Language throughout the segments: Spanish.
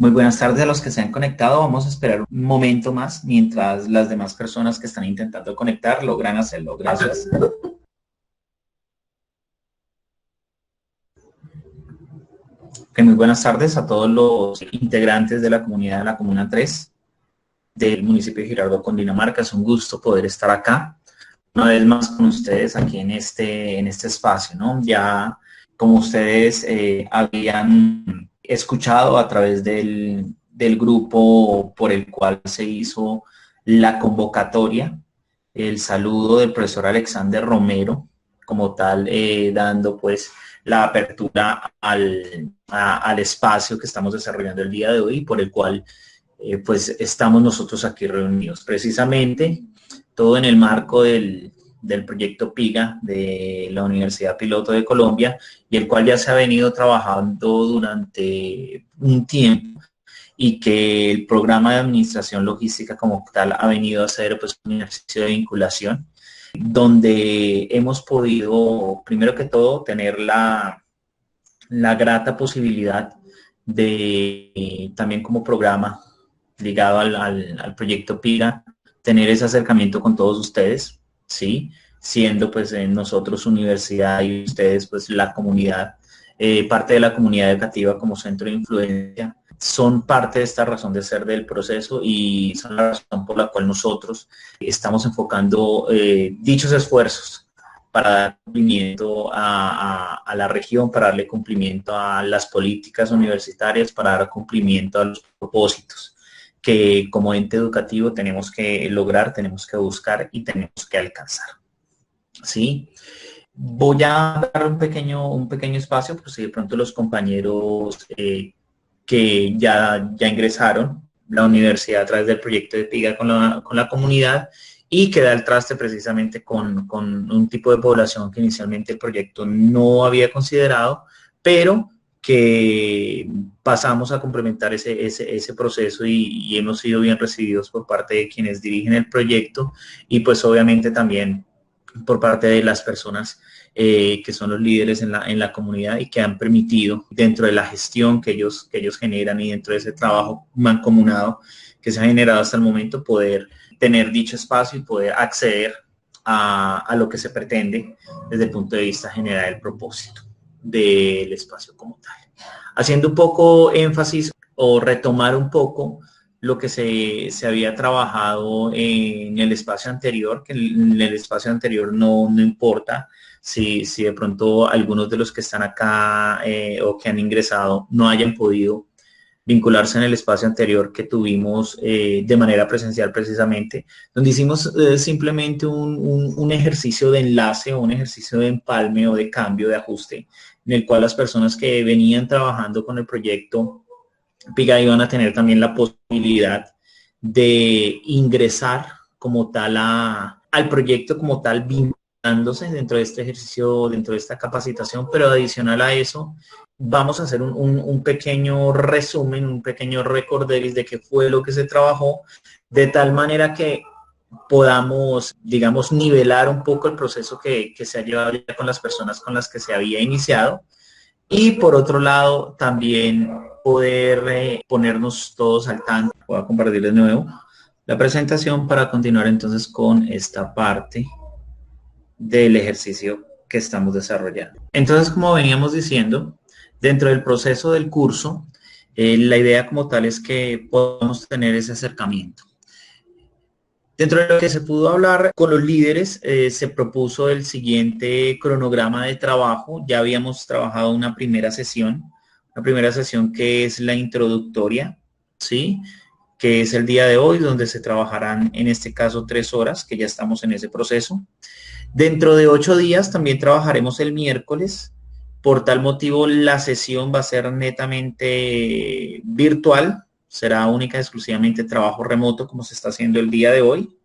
Muy buenas tardes a los que se han conectado. Vamos a esperar un momento más mientras las demás personas que están intentando conectar logran hacerlo. Gracias. Muy buenas tardes a todos los integrantes de la comunidad de la Comuna 3 del municipio de Girardot, Cundinamarca. Es un gusto poder estar acá una vez más con ustedes aquí en este espacio, ¿no? Ya como ustedes habían escuchado a través del grupo por el cual se hizo la convocatoria, el saludo del profesor Alexander Romero, como tal, dando pues la apertura al espacio que estamos desarrollando el día de hoy, por el cual pues estamos nosotros aquí reunidos. Precisamente todo en el marco del proyecto PIGA de la Universidad Piloto de Colombia, y el cual ya se ha venido trabajando durante un tiempo, y que el programa de administración logística como tal ha venido a ser pues un ejercicio de vinculación, donde hemos podido, primero que todo, tener la grata posibilidad de también como programa ligado al proyecto PIGA, tener ese acercamiento con todos ustedes, ¿sí? Siendo pues nosotros universidad y ustedes pues la comunidad, parte de la comunidad educativa como centro de influencia, son parte de esta razón de ser del proceso y son la razón por la cual nosotros estamos enfocando dichos esfuerzos para dar cumplimiento a la región, para darle cumplimiento a las políticas universitarias, para dar cumplimiento a los propósitos que como ente educativo tenemos que lograr, tenemos que buscar y tenemos que alcanzar. ¿Sí? Voy a dar un pequeño espacio por si de pronto los compañeros que ya ingresaron la universidad a través del proyecto de PIGA con la comunidad, y que da el traste precisamente con un tipo de población que inicialmente el proyecto no había considerado, pero que pasamos a complementar ese proceso y hemos sido bien recibidos por parte de quienes dirigen el proyecto, y pues obviamente también por parte de las personas que son los líderes en la comunidad y que han permitido, dentro de la gestión que ellos generan y dentro de ese trabajo mancomunado que se ha generado hasta el momento, poder tener dicho espacio y poder acceder a lo que se pretende desde el punto de vista general del propósito del espacio como tal. Haciendo un poco énfasis o retomar un poco lo que se había trabajado en el espacio anterior, que en el espacio anterior no importa si de pronto algunos de los que están acá o que han ingresado no hayan podido vincularse en el espacio anterior que tuvimos de manera presencial precisamente, donde hicimos simplemente un ejercicio de enlace o un ejercicio de empalme o de cambio, de ajuste, en el cual las personas que venían trabajando con el proyecto PIGA iban a tener también la posibilidad de ingresar como tal al proyecto como tal, vinculándose dentro de este ejercicio, dentro de esta capacitación, pero adicional a eso, vamos a hacer un pequeño resumen, un pequeño recorderis de qué fue lo que se trabajó, de tal manera que podamos, digamos, nivelar un poco el proceso que se ha llevado ya con las personas con las que se había iniciado, y por otro lado, también poder ponernos todos al tanto. Voy a compartir de nuevo la presentación para continuar entonces con esta parte del ejercicio que estamos desarrollando. Entonces, como veníamos diciendo, dentro del proceso del curso, la idea como tal es que podamos tener ese acercamiento. Dentro de lo que se pudo hablar con los líderes, se propuso el siguiente cronograma de trabajo. Ya habíamos trabajado una primera sesión que es la introductoria, ¿sí? Que es el día de hoy, donde se trabajarán en este caso 3 horas, que ya estamos en ese proceso. Dentro de 8 días también trabajaremos el miércoles. Por tal motivo, la sesión va a ser netamente virtual, será única y exclusivamente trabajo remoto, como se está haciendo el día de hoy.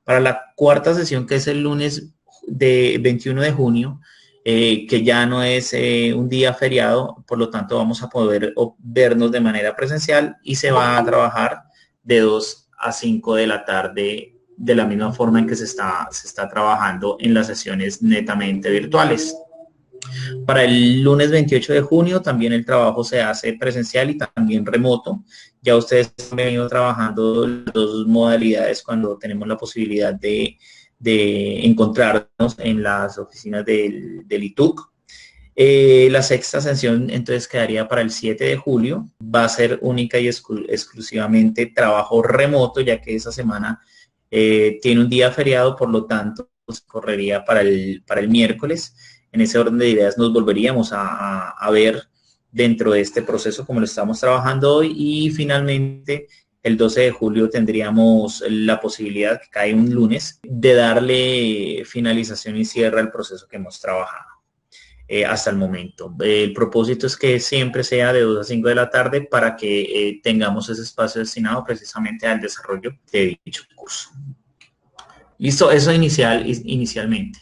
Para la cuarta sesión, que es el lunes de 21 de junio, que ya no es un día feriado, por lo tanto vamos a poder vernos de manera presencial, y se va a trabajar de 2 a 5 de la tarde, de la misma forma en que se está trabajando en las sesiones netamente virtuales. Para el lunes 28 de junio también el trabajo se hace presencial y también remoto. Ya ustedes han venido trabajando las dos modalidades cuando tenemos la posibilidad de encontrarnos en las oficinas del ITUC. La sexta sesión entonces quedaría para el 7 de julio. Va a ser única y exclusivamente trabajo remoto, ya que esa semana tiene un día feriado, por lo tanto, pues, correría para el miércoles. En ese orden de ideas nos volveríamos a ver dentro de este proceso como lo estamos trabajando hoy, y finalmente el 12 de julio tendríamos la posibilidad, que cae un lunes, de darle finalización y cierre al proceso que hemos trabajado hasta el momento. El propósito es que siempre sea de 2 a 5 de la tarde para que tengamos ese espacio destinado precisamente al desarrollo de dicho curso. Listo, eso inicialmente.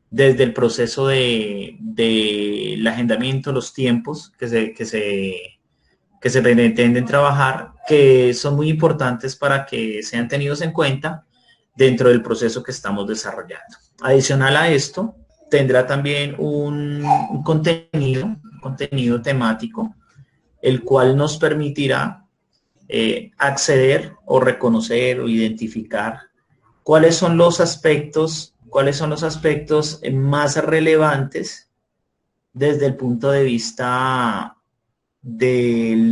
Desde el proceso del agendamiento, los tiempos que se pretenden trabajar, que son muy importantes para que sean tenidos en cuenta dentro del proceso que estamos desarrollando. Adicional a esto, tendrá también un contenido temático, el cual nos permitirá acceder o reconocer o identificar cuáles son los aspectos más relevantes desde el punto de vista de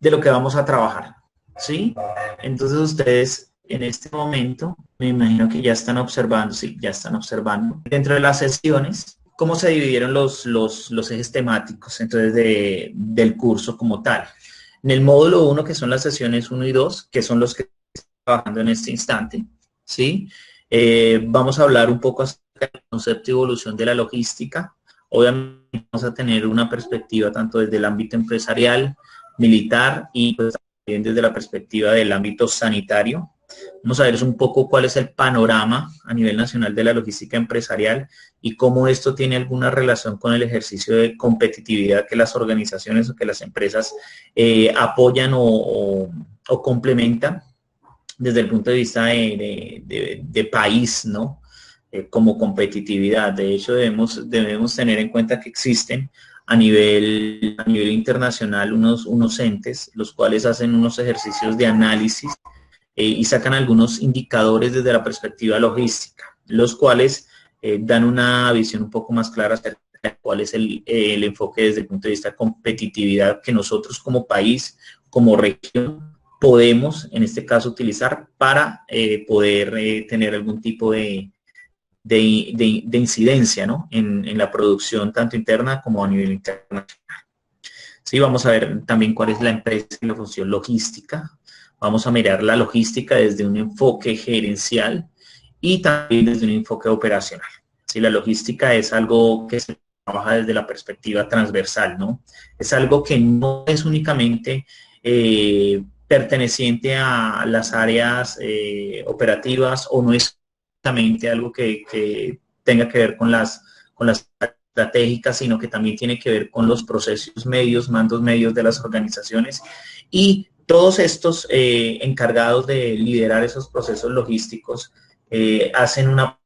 lo que vamos a trabajar, ¿sí? Entonces ustedes en este momento, me imagino que ya están observando, sí, ya están observando. Dentro de las sesiones, cómo se dividieron los ejes temáticos entonces del curso como tal. En el módulo 1, que son las sesiones 1 y 2, que son los que estamos trabajando en este instante, ¿sí? Vamos a hablar un poco acerca del concepto y evolución de la logística. Obviamente vamos a tener una perspectiva tanto desde el ámbito empresarial, militar y pues también desde la perspectiva del ámbito sanitario. Vamos a ver un poco cuál es el panorama a nivel nacional de la logística empresarial y cómo esto tiene alguna relación con el ejercicio de competitividad que las organizaciones o que las empresas apoyan o complementan desde el punto de vista de país, ¿no? Como competitividad. De hecho, debemos tener en cuenta que existen a nivel internacional unos entes, los cuales hacen unos ejercicios de análisis y sacan algunos indicadores desde la perspectiva logística, los cuales dan una visión un poco más clara acerca de cuál es el enfoque desde el punto de vista de competitividad que nosotros como país, como región, podemos en este caso utilizar para poder tener algún tipo de incidencia, ¿no? en la producción tanto interna como a nivel internacional. Sí, vamos a ver también cuál es la empresa y la función logística. Vamos a mirar la logística desde un enfoque gerencial y también desde un enfoque operacional. Sí, la logística es algo que se trabaja desde la perspectiva transversal, ¿no? Es algo que no es únicamente perteneciente a las áreas operativas, o no es únicamente algo que tenga que ver con las estratégicas, sino que también tiene que ver con los procesos medios, mandos medios de las organizaciones, y todos estos encargados de liderar esos procesos logísticos hacen una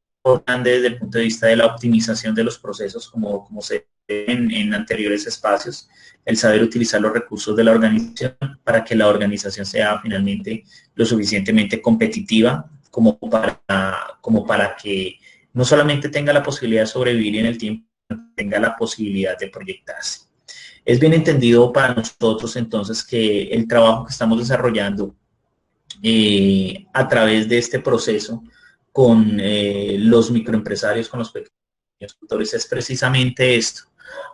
grande desde el punto de vista de la optimización de los procesos, como se ve en anteriores espacios, el saber utilizar los recursos de la organización para que la organización sea finalmente lo suficientemente competitiva como para que no solamente tenga la posibilidad de sobrevivir en el tiempo, tenga la posibilidad de proyectarse. Es bien entendido para nosotros entonces que el trabajo que estamos desarrollando a través de este proceso con los microempresarios, con los pequeños productores, es precisamente esto: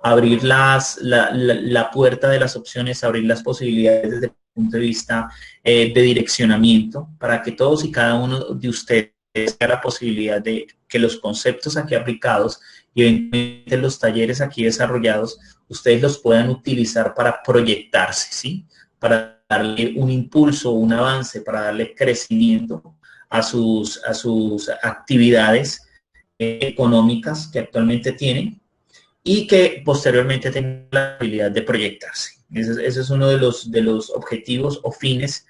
abrir la puerta de las opciones, abrir las posibilidades desde el punto de vista de direccionamiento, para que todos y cada uno de ustedes tenga la posibilidad de que los conceptos aquí aplicados y eventualmente los talleres aquí desarrollados, ustedes los puedan utilizar para proyectarse, ¿sí? Para darle un impulso, un avance, para darle crecimiento a sus actividades económicas que actualmente tienen y que posteriormente tengan la habilidad de proyectarse. Ese es uno de los objetivos o fines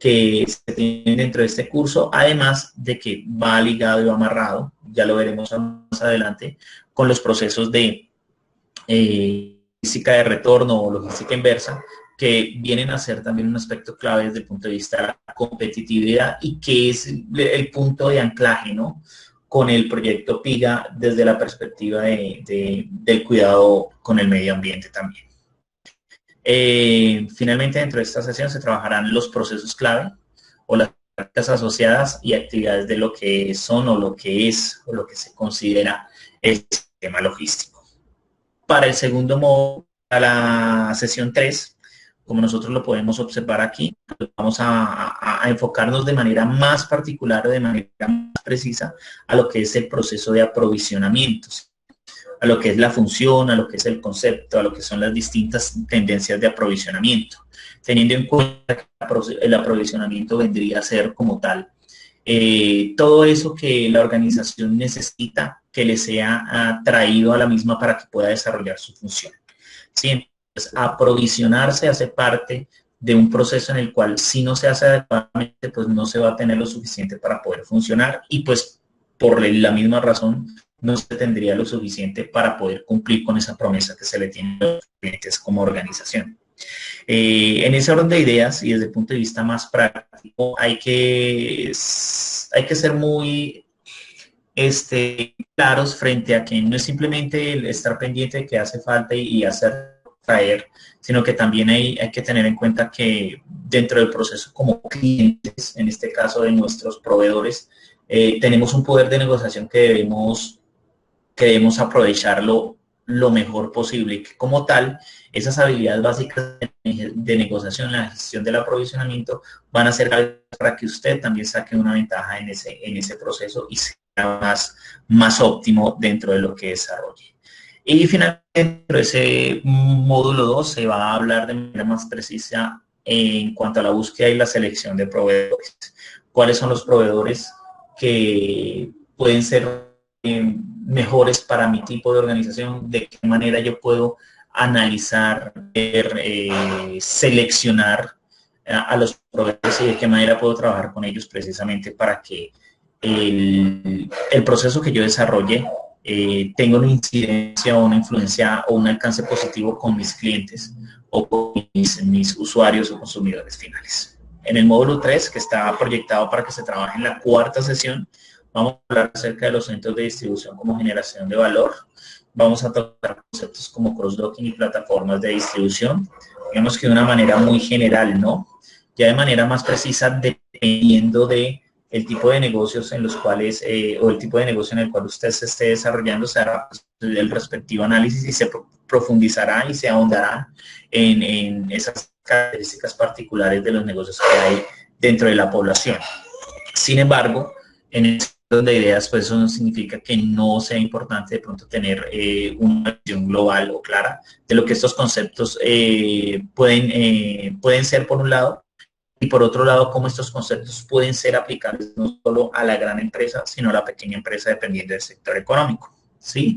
que se tienen dentro de este curso, además de que va ligado y va amarrado, ya lo veremos más adelante, con los procesos de logística de retorno o logística inversa, que vienen a ser también un aspecto clave desde el punto de vista de la competitividad y que es el punto de anclaje, ¿no?, con el proyecto PIGA desde la perspectiva del cuidado con el medio ambiente también. Finalmente, dentro de esta sesión se trabajarán los procesos clave o las prácticas asociadas y actividades de lo que son o lo que es o lo que se considera el sistema logístico. Para el segundo módulo, a la sesión 3, como nosotros lo podemos observar aquí, pues vamos a enfocarnos de manera más particular o de manera más precisa a lo que es el proceso de aprovisionamiento, a lo que es la función, a lo que es el concepto, a lo que son las distintas tendencias de aprovisionamiento, teniendo en cuenta que el aprovisionamiento vendría a ser como tal todo eso que la organización necesita que le sea traído a la misma para que pueda desarrollar su función. ¿Sí? Entonces, aprovisionarse hace parte de un proceso en el cual si no se hace adecuadamente, pues no se va a tener lo suficiente para poder funcionar y pues por la misma razón no se tendría lo suficiente para poder cumplir con esa promesa que se le tiene a los clientes como organización. En ese orden de ideas y desde el punto de vista más práctico, hay que ser muy claros frente a que no es simplemente el estar pendiente de que hace falta y hacer traer, sino que también hay que tener en cuenta que dentro del proceso como clientes, en este caso de nuestros proveedores, tenemos un poder de negociación que debemos aprovecharlo lo mejor posible y que como tal, esas habilidades básicas de negociación, la gestión del aprovisionamiento, van a ser para que usted también saque una ventaja en ese proceso y sea más óptimo dentro de lo que desarrolle. Y finalmente, dentro de ese módulo 2 se va a hablar de manera más precisa en cuanto a la búsqueda y la selección de proveedores. ¿Cuáles son los proveedores que pueden ser mejores para mi tipo de organización? ¿De qué manera yo puedo analizar, seleccionar a los proveedores y de qué manera puedo trabajar con ellos precisamente para que el proceso que yo desarrolle tenga una incidencia o una influencia o un alcance positivo con mis clientes o con mis usuarios o consumidores finales? En el módulo 3, que está proyectado para que se trabaje en la cuarta sesión, vamos a hablar acerca de los centros de distribución como generación de valor. Vamos a tocar conceptos como cross-docking y plataformas de distribución. Digamos que de una manera muy general, ¿no? Ya de manera más precisa, dependiendo de el tipo de negocios en los cuales, o el tipo de negocio en el cual usted se esté desarrollando, se hará el respectivo análisis y se profundizará y se ahondará en esas características particulares de los negocios que hay dentro de la población. Sin embargo, en el de ideas, pues eso no significa que no sea importante de pronto tener una visión global o clara de lo que estos conceptos pueden ser por un lado, y por otro lado, cómo estos conceptos pueden ser aplicables no solo a la gran empresa, sino a la pequeña empresa dependiendo del sector económico, ¿sí?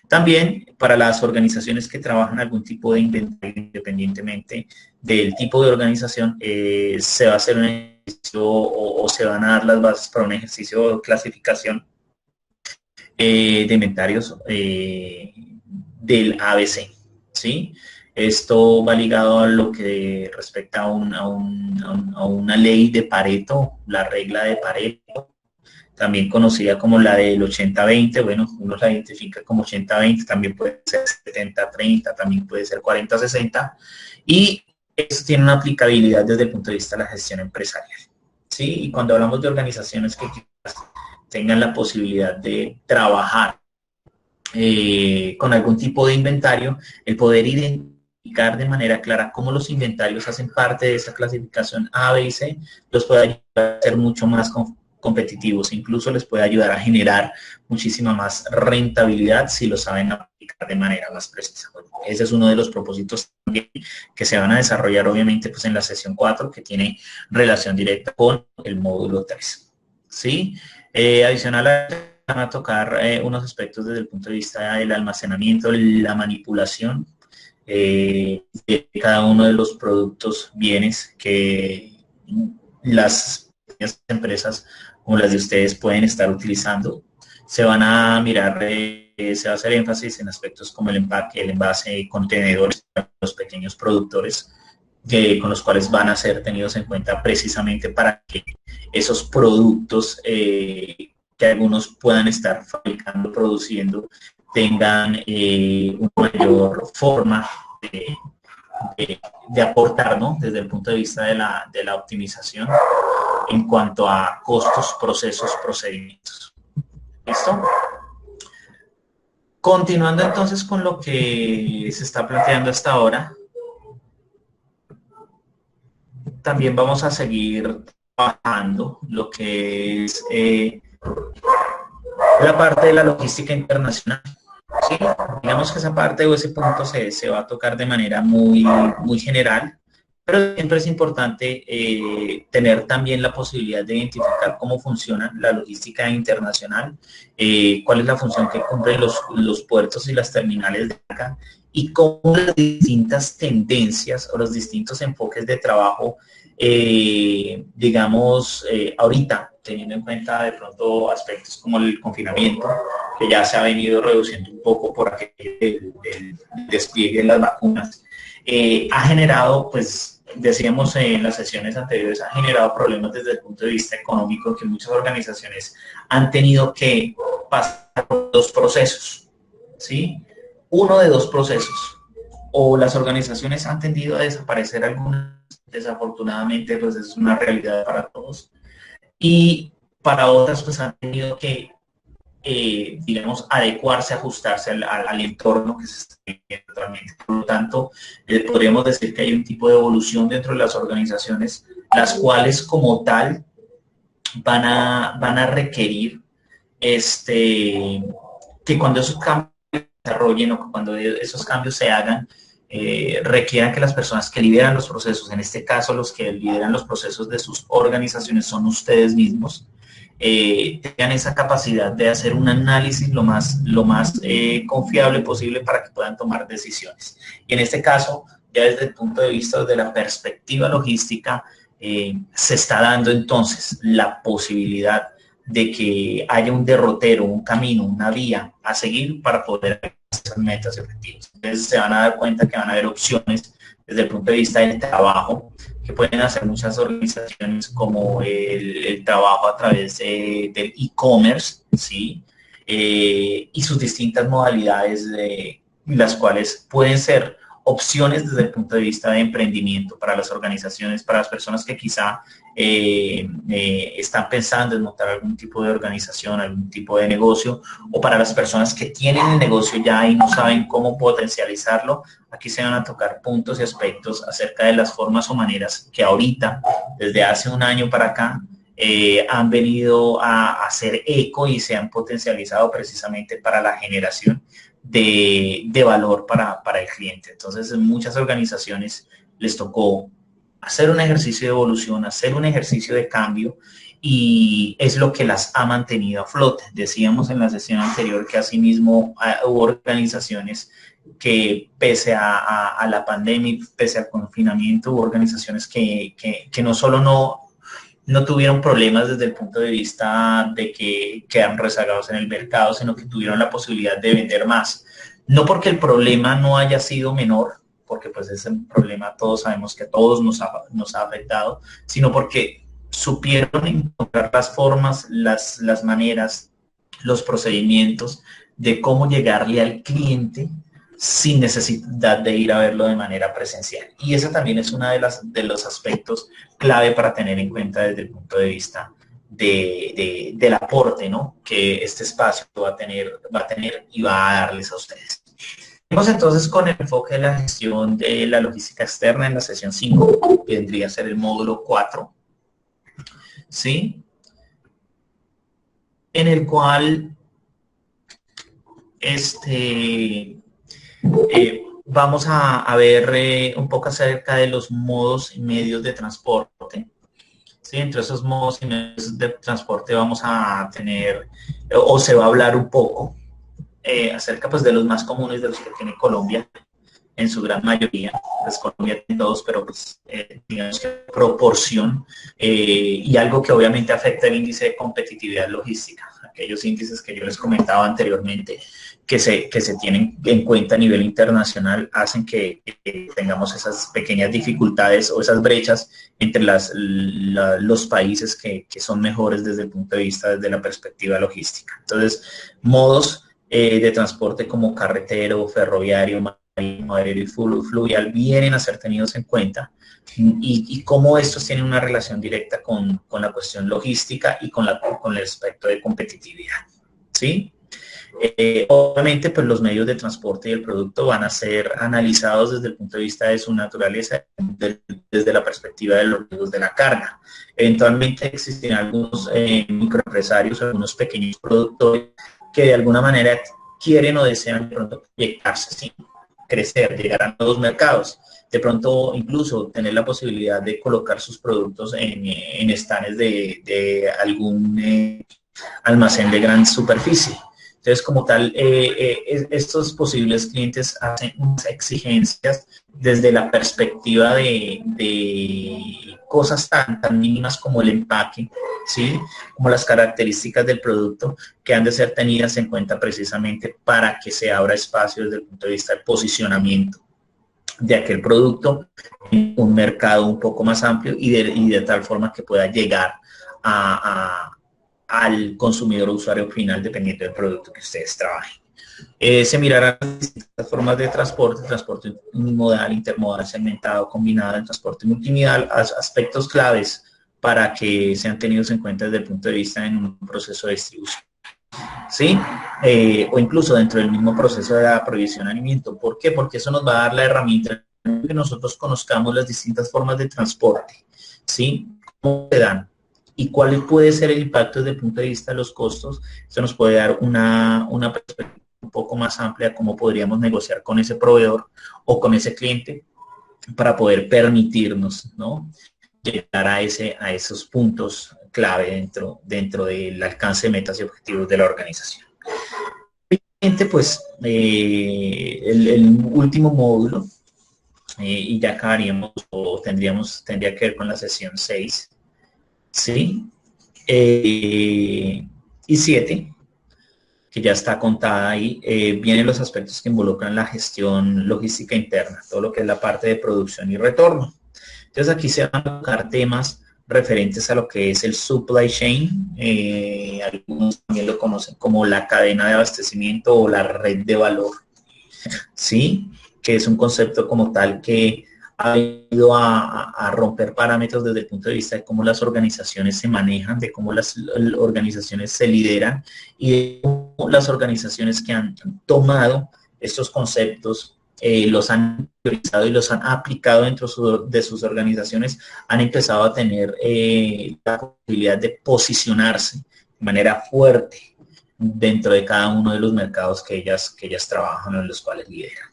También para las organizaciones que trabajan algún tipo de inventario, independientemente del tipo de organización, se va a hacer un ejercicio o se van a dar las bases para un ejercicio de clasificación de inventarios del ABC, ¿sí? Esto va ligado a lo que respecta a una ley de Pareto, la regla de Pareto, también conocida como la del 80-20, bueno, uno la identifica como 80-20, también puede ser 70-30, también puede ser 40-60, y eso tiene una aplicabilidad desde el punto de vista de la gestión empresarial, ¿sí? Y cuando hablamos de organizaciones que tengan la posibilidad de trabajar con algún tipo de inventario, el poder identificar de manera clara cómo los inventarios hacen parte de esa clasificación A, B y C, los puede ayudar a ser mucho más competitivos, incluso les puede ayudar a generar muchísima más rentabilidad si lo saben aplicar de manera más precisa. Bueno, ese es uno de los propósitos también que se van a desarrollar obviamente pues en la sesión 4, que tiene relación directa con el módulo 3. ¿Sí? Adicional a van a tocar unos aspectos desde el punto de vista del almacenamiento, la manipulación de cada uno de los productos, bienes que las empresas como las de ustedes pueden estar utilizando. Se van a mirar se va a hacer énfasis en aspectos como el empaque, el envase, contenedores para los pequeños productores, con los cuales van a ser tenidos en cuenta precisamente para que esos productos que algunos puedan estar fabricando, produciendo, tengan una mayor forma de aportar, ¿no? Desde el punto de vista de la optimización en cuanto a costos, procesos, procedimientos. ¿Listo? Continuando entonces con lo que se está planteando hasta ahora, también vamos a seguir trabajando lo que es la parte de la logística internacional. ¿Sí? Digamos que esa parte o ese punto se va a tocar de manera muy general, pero siempre es importante tener también la posibilidad de identificar cómo funciona la logística internacional, cuál es la función que cumplen los puertos y las terminales de acá, y cómo las distintas tendencias o los distintos enfoques de trabajo, digamos, ahorita, teniendo en cuenta de pronto aspectos como el confinamiento, que ya se ha venido reduciendo un poco por aquello del despliegue de las vacunas, ha generado, pues, decíamos en las sesiones anteriores, ha generado problemas desde el punto de vista económico, que muchas organizaciones han tenido que pasar por dos procesos, ¿sí? Uno de dos procesos. O las organizaciones han tendido a desaparecer algunas, desafortunadamente, pues es una realidad para todos. Y para otras, pues han tenido que, digamos, adecuarse, ajustarse al entorno que se está viviendo actualmente. Por lo tanto, podríamos decir que hay un tipo de evolución dentro de las organizaciones, las cuales como tal van a requerir que cuando esos cambios se desarrollen o cuando esos cambios se hagan, requieran que las personas que lideran los procesos, en este caso los que lideran los procesos de sus organizaciones son ustedes mismos, tengan esa capacidad de hacer un análisis lo más confiable posible para que puedan tomar decisiones. Y en este caso, ya desde el punto de vista de la perspectiva logística, se está dando entonces la posibilidad de que haya un derrotero, un camino, una vía a seguir para poder esas metas y objetivos. Entonces se van a dar cuenta que van a haber opciones desde el punto de vista del trabajo que pueden hacer muchas organizaciones, como el trabajo a través del e-commerce, ¿sí? Y sus distintas modalidades, las cuales pueden ser opciones desde el punto de vista de emprendimiento para las organizaciones, para las personas que quizá están pensando en montar algún tipo de organización, algún tipo de negocio, o para las personas que tienen el negocio ya y no saben cómo potencializarlo. Aquí se van a tocar puntos y aspectos acerca de las formas o maneras que ahorita, desde hace un año para acá, han venido a hacer eco y se han potencializado precisamente para la generación de valor para el cliente. Entonces, en muchas organizaciones les tocó hacer un ejercicio de evolución, hacer un ejercicio de cambio, y es lo que las ha mantenido a flote. Decíamos en la sesión anterior que asimismo hubo organizaciones que pese a la pandemia, pese al confinamiento, hubo organizaciones que no solo no tuvieron problemas desde el punto de vista de que quedaron rezagados en el mercado, sino que tuvieron la posibilidad de vender más. No porque el problema no haya sido menor, porque pues ese problema todos sabemos que a todos nos ha afectado, sino porque supieron encontrar las formas, las maneras, los procedimientos de cómo llegarle al cliente sin necesidad de ir a verlo de manera presencial. Y ese también es uno de los aspectos clave para tener en cuenta desde el punto de vista del aporte, ¿no?, que este espacio va a tener y va a darles a ustedes. Vamos entonces con el enfoque de la gestión de la logística externa en la sesión 5, que vendría a ser el módulo 4, ¿sí? En el cual vamos a ver un poco acerca de los modos y medios de transporte. ¿Sí? Entre esos modos y medios de transporte vamos a tener, o se va a hablar un poco acerca pues de los más comunes, de los que tiene Colombia, en su gran mayoría, pues Colombia tiene todos, pero pues digamos que proporción, y algo que obviamente afecta el índice de competitividad logística, aquellos índices que yo les comentaba anteriormente, que se tienen en cuenta a nivel internacional, hacen que tengamos esas pequeñas dificultades o esas brechas entre los países que son mejores desde el punto de vista, desde la perspectiva logística. Entonces, modos de transporte como carretero, ferroviario, marítimo, aéreo y fluvial vienen a ser tenidos en cuenta, y cómo estos tienen una relación directa con la cuestión logística y con el aspecto de competitividad, ¿sí? Obviamente, pues los medios de transporte y el producto van a ser analizados desde el punto de vista de su naturaleza, desde la perspectiva de los riesgos de la carga. Eventualmente existirán algunos microempresarios, algunos pequeños productores que de alguna manera quieren o desean de pronto proyectarse, ¿sí? Crecer, llegar a nuevos mercados, de pronto incluso tener la posibilidad de colocar sus productos en estandes de algún almacén de gran superficie. Entonces, como tal, estos posibles clientes hacen unas exigencias desde la perspectiva de cosas tan mínimas como el empaque, ¿sí? Como las características del producto, que han de ser tenidas en cuenta precisamente para que se abra espacio desde el punto de vista del posicionamiento de aquel producto en un mercado un poco más amplio y de tal forma que pueda llegar al consumidor o usuario final, dependiendo del producto que ustedes trabajen. Se mirarán las distintas formas de transporte unimodal, intermodal, segmentado, combinado, el transporte multimodal, aspectos claves para que sean tenidos en cuenta desde el punto de vista en un proceso de distribución, ¿sí? O incluso dentro del mismo proceso de aprovisionamiento. ¿Por qué? Porque eso nos va a dar la herramienta que nosotros conozcamos las distintas formas de transporte, ¿sí? ¿Cómo se dan? ¿Y cuál puede ser el impacto desde el punto de vista de los costos? Esto nos puede dar una perspectiva un poco más amplia de cómo podríamos negociar con ese proveedor o con ese cliente para poder permitirnos, ¿no?, llegar a esos puntos clave dentro del alcance de metas y objetivos de la organización. Pues el último módulo, y ya acabaríamos o tendría que ver con la sesión 6, ¿sí? Y 7, que ya está contada ahí, vienen los aspectos que involucran la gestión logística interna, todo lo que es la parte de producción y retorno. Entonces aquí se van a tocar temas referentes a lo que es el supply chain, algunos también lo conocen como la cadena de abastecimiento o la red de valor, ¿sí? Que es un concepto como tal que ha ido a romper parámetros desde el punto de vista de cómo las organizaciones se manejan, de cómo las organizaciones se lideran y de cómo las organizaciones que han tomado estos conceptos, los han priorizado y los han aplicado dentro de sus organizaciones, han empezado a tener la posibilidad de posicionarse de manera fuerte dentro de cada uno de los mercados que ellas trabajan o en los cuales lideran.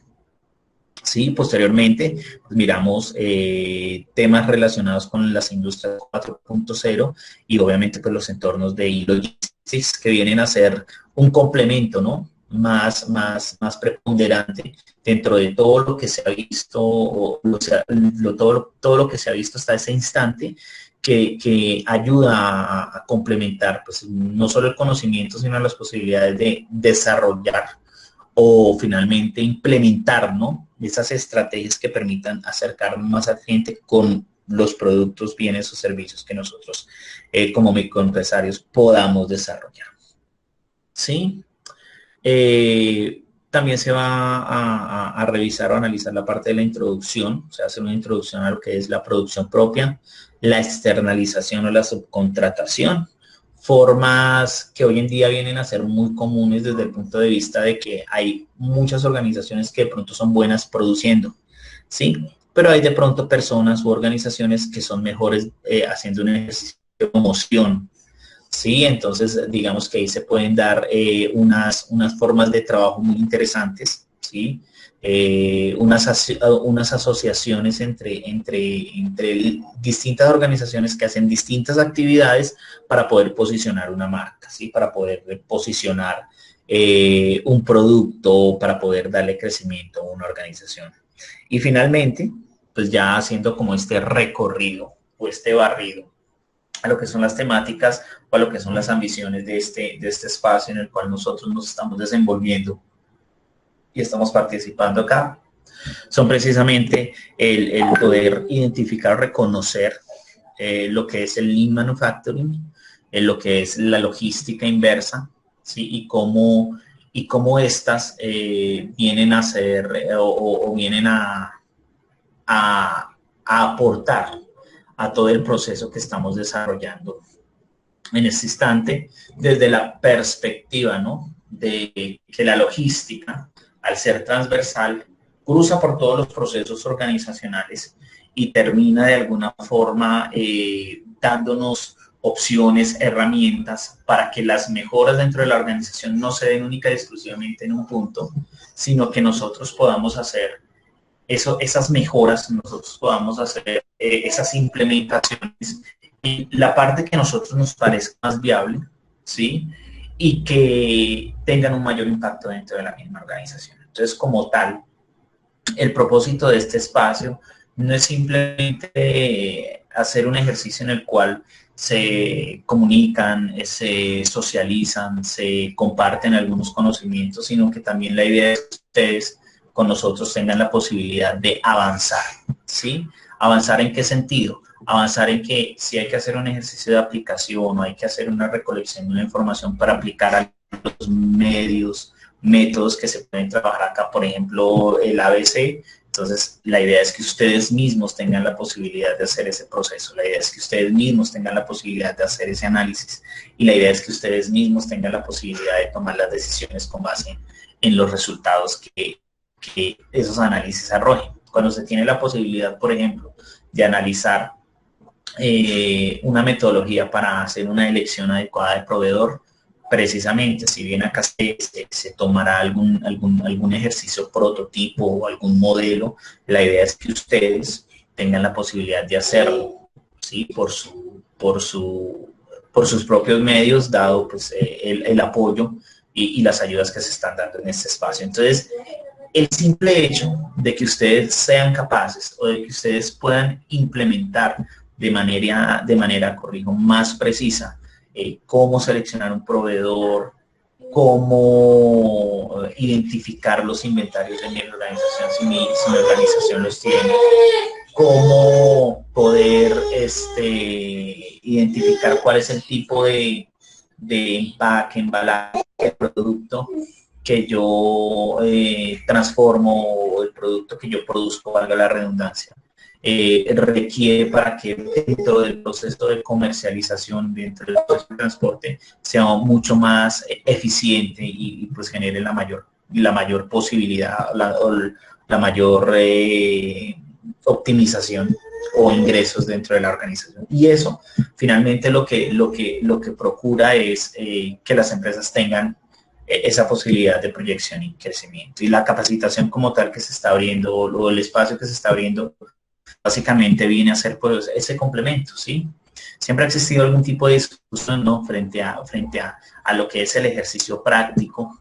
Sí, posteriormente pues miramos temas relacionados con las industrias 4.0 y obviamente pues los entornos de e-logistics, que vienen a ser un complemento, ¿no?, más preponderante dentro de todo lo que se ha visto, todo lo que se ha visto hasta ese instante, que ayuda a complementar pues no solo el conocimiento, sino las posibilidades de desarrollar o finalmente implementar, ¿no?, esas estrategias que permitan acercar más al cliente con los productos, bienes o servicios que nosotros como microempresarios podamos desarrollar. ¿Sí? También se va a revisar o analizar la parte de la introducción, o sea, hacer una introducción a lo que es la producción propia, la externalización o la subcontratación, formas que hoy en día vienen a ser muy comunes desde el punto de vista de que hay muchas organizaciones que de pronto son buenas produciendo, ¿sí? Pero hay de pronto personas u organizaciones que son mejores haciendo un ejercicio de promoción, ¿sí? Entonces, digamos que ahí se pueden dar unas formas de trabajo muy interesantes, ¿sí? Unas asociaciones entre distintas organizaciones que hacen distintas actividades para poder posicionar una marca, ¿sí? Para poder posicionar un producto, para poder darle crecimiento a una organización. Y finalmente, pues ya haciendo como este recorrido o este barrido a lo que son las temáticas o a lo que son las ambiciones de este espacio en el cual nosotros nos estamos desenvolviendo y estamos participando acá, son precisamente el poder identificar, reconocer lo que es el Lean Manufacturing, lo que es la logística inversa, ¿sí? Y cómo estas vienen a ser o vienen a aportar a todo el proceso que estamos desarrollando en este instante desde la perspectiva, ¿no?, de que la logística, al ser transversal, cruza por todos los procesos organizacionales y termina de alguna forma dándonos opciones, herramientas para que las mejoras dentro de la organización no se den única y exclusivamente en un punto, sino que nosotros podamos hacer esas mejoras, nosotros podamos hacer esas implementaciones en la parte que a nosotros nos parezca más viable, ¿sí? Y que tengan un mayor impacto dentro de la misma organización. Entonces, como tal, el propósito de este espacio no es simplemente hacer un ejercicio en el cual se comunican, se socializan, se comparten algunos conocimientos, sino que también la idea es que ustedes con nosotros tengan la posibilidad de avanzar, ¿sí? ¿Avanzar en qué sentido? Avanzar en que si hay que hacer un ejercicio de aplicación o hay que hacer una recolección de una información para aplicar a los métodos que se pueden trabajar acá, por ejemplo, el ABC. Entonces, la idea es que ustedes mismos tengan la posibilidad de hacer ese proceso, la idea es que ustedes mismos tengan la posibilidad de hacer ese análisis y la idea es que ustedes mismos tengan la posibilidad de tomar las decisiones con base en los resultados que esos análisis arrojen. Cuando se tiene la posibilidad, por ejemplo, de analizar una metodología para hacer una elección adecuada de proveedor, precisamente, si bien acá se tomará algún ejercicio prototipo o algún modelo, la idea es que ustedes tengan la posibilidad de hacerlo, ¿sí? Por sus propios medios, dado pues, el apoyo y las ayudas que se están dando en este espacio. Entonces, el simple hecho de que ustedes sean capaces o de que ustedes puedan implementar de manera, corrijo, más precisa cómo seleccionar un proveedor, cómo identificar los inventarios de mi organización si mi organización los tiene, cómo poder identificar cuál es el tipo de empaque, embalaje, de producto que yo transformo o el producto que yo produzco, valga la redundancia, requiere para que dentro del proceso de comercialización, dentro del proceso de transporte, sea mucho más eficiente y pues genere la mayor posibilidad, la mayor optimización o ingresos dentro de la organización. Y eso finalmente lo que procura es que las empresas tengan esa posibilidad de proyección y crecimiento. Y la capacitación como tal que se está abriendo o el espacio que se está abriendo básicamente viene a ser pues ese complemento, ¿sí? Siempre ha existido algún tipo de discusión, ¿no?, frente a lo que es el ejercicio práctico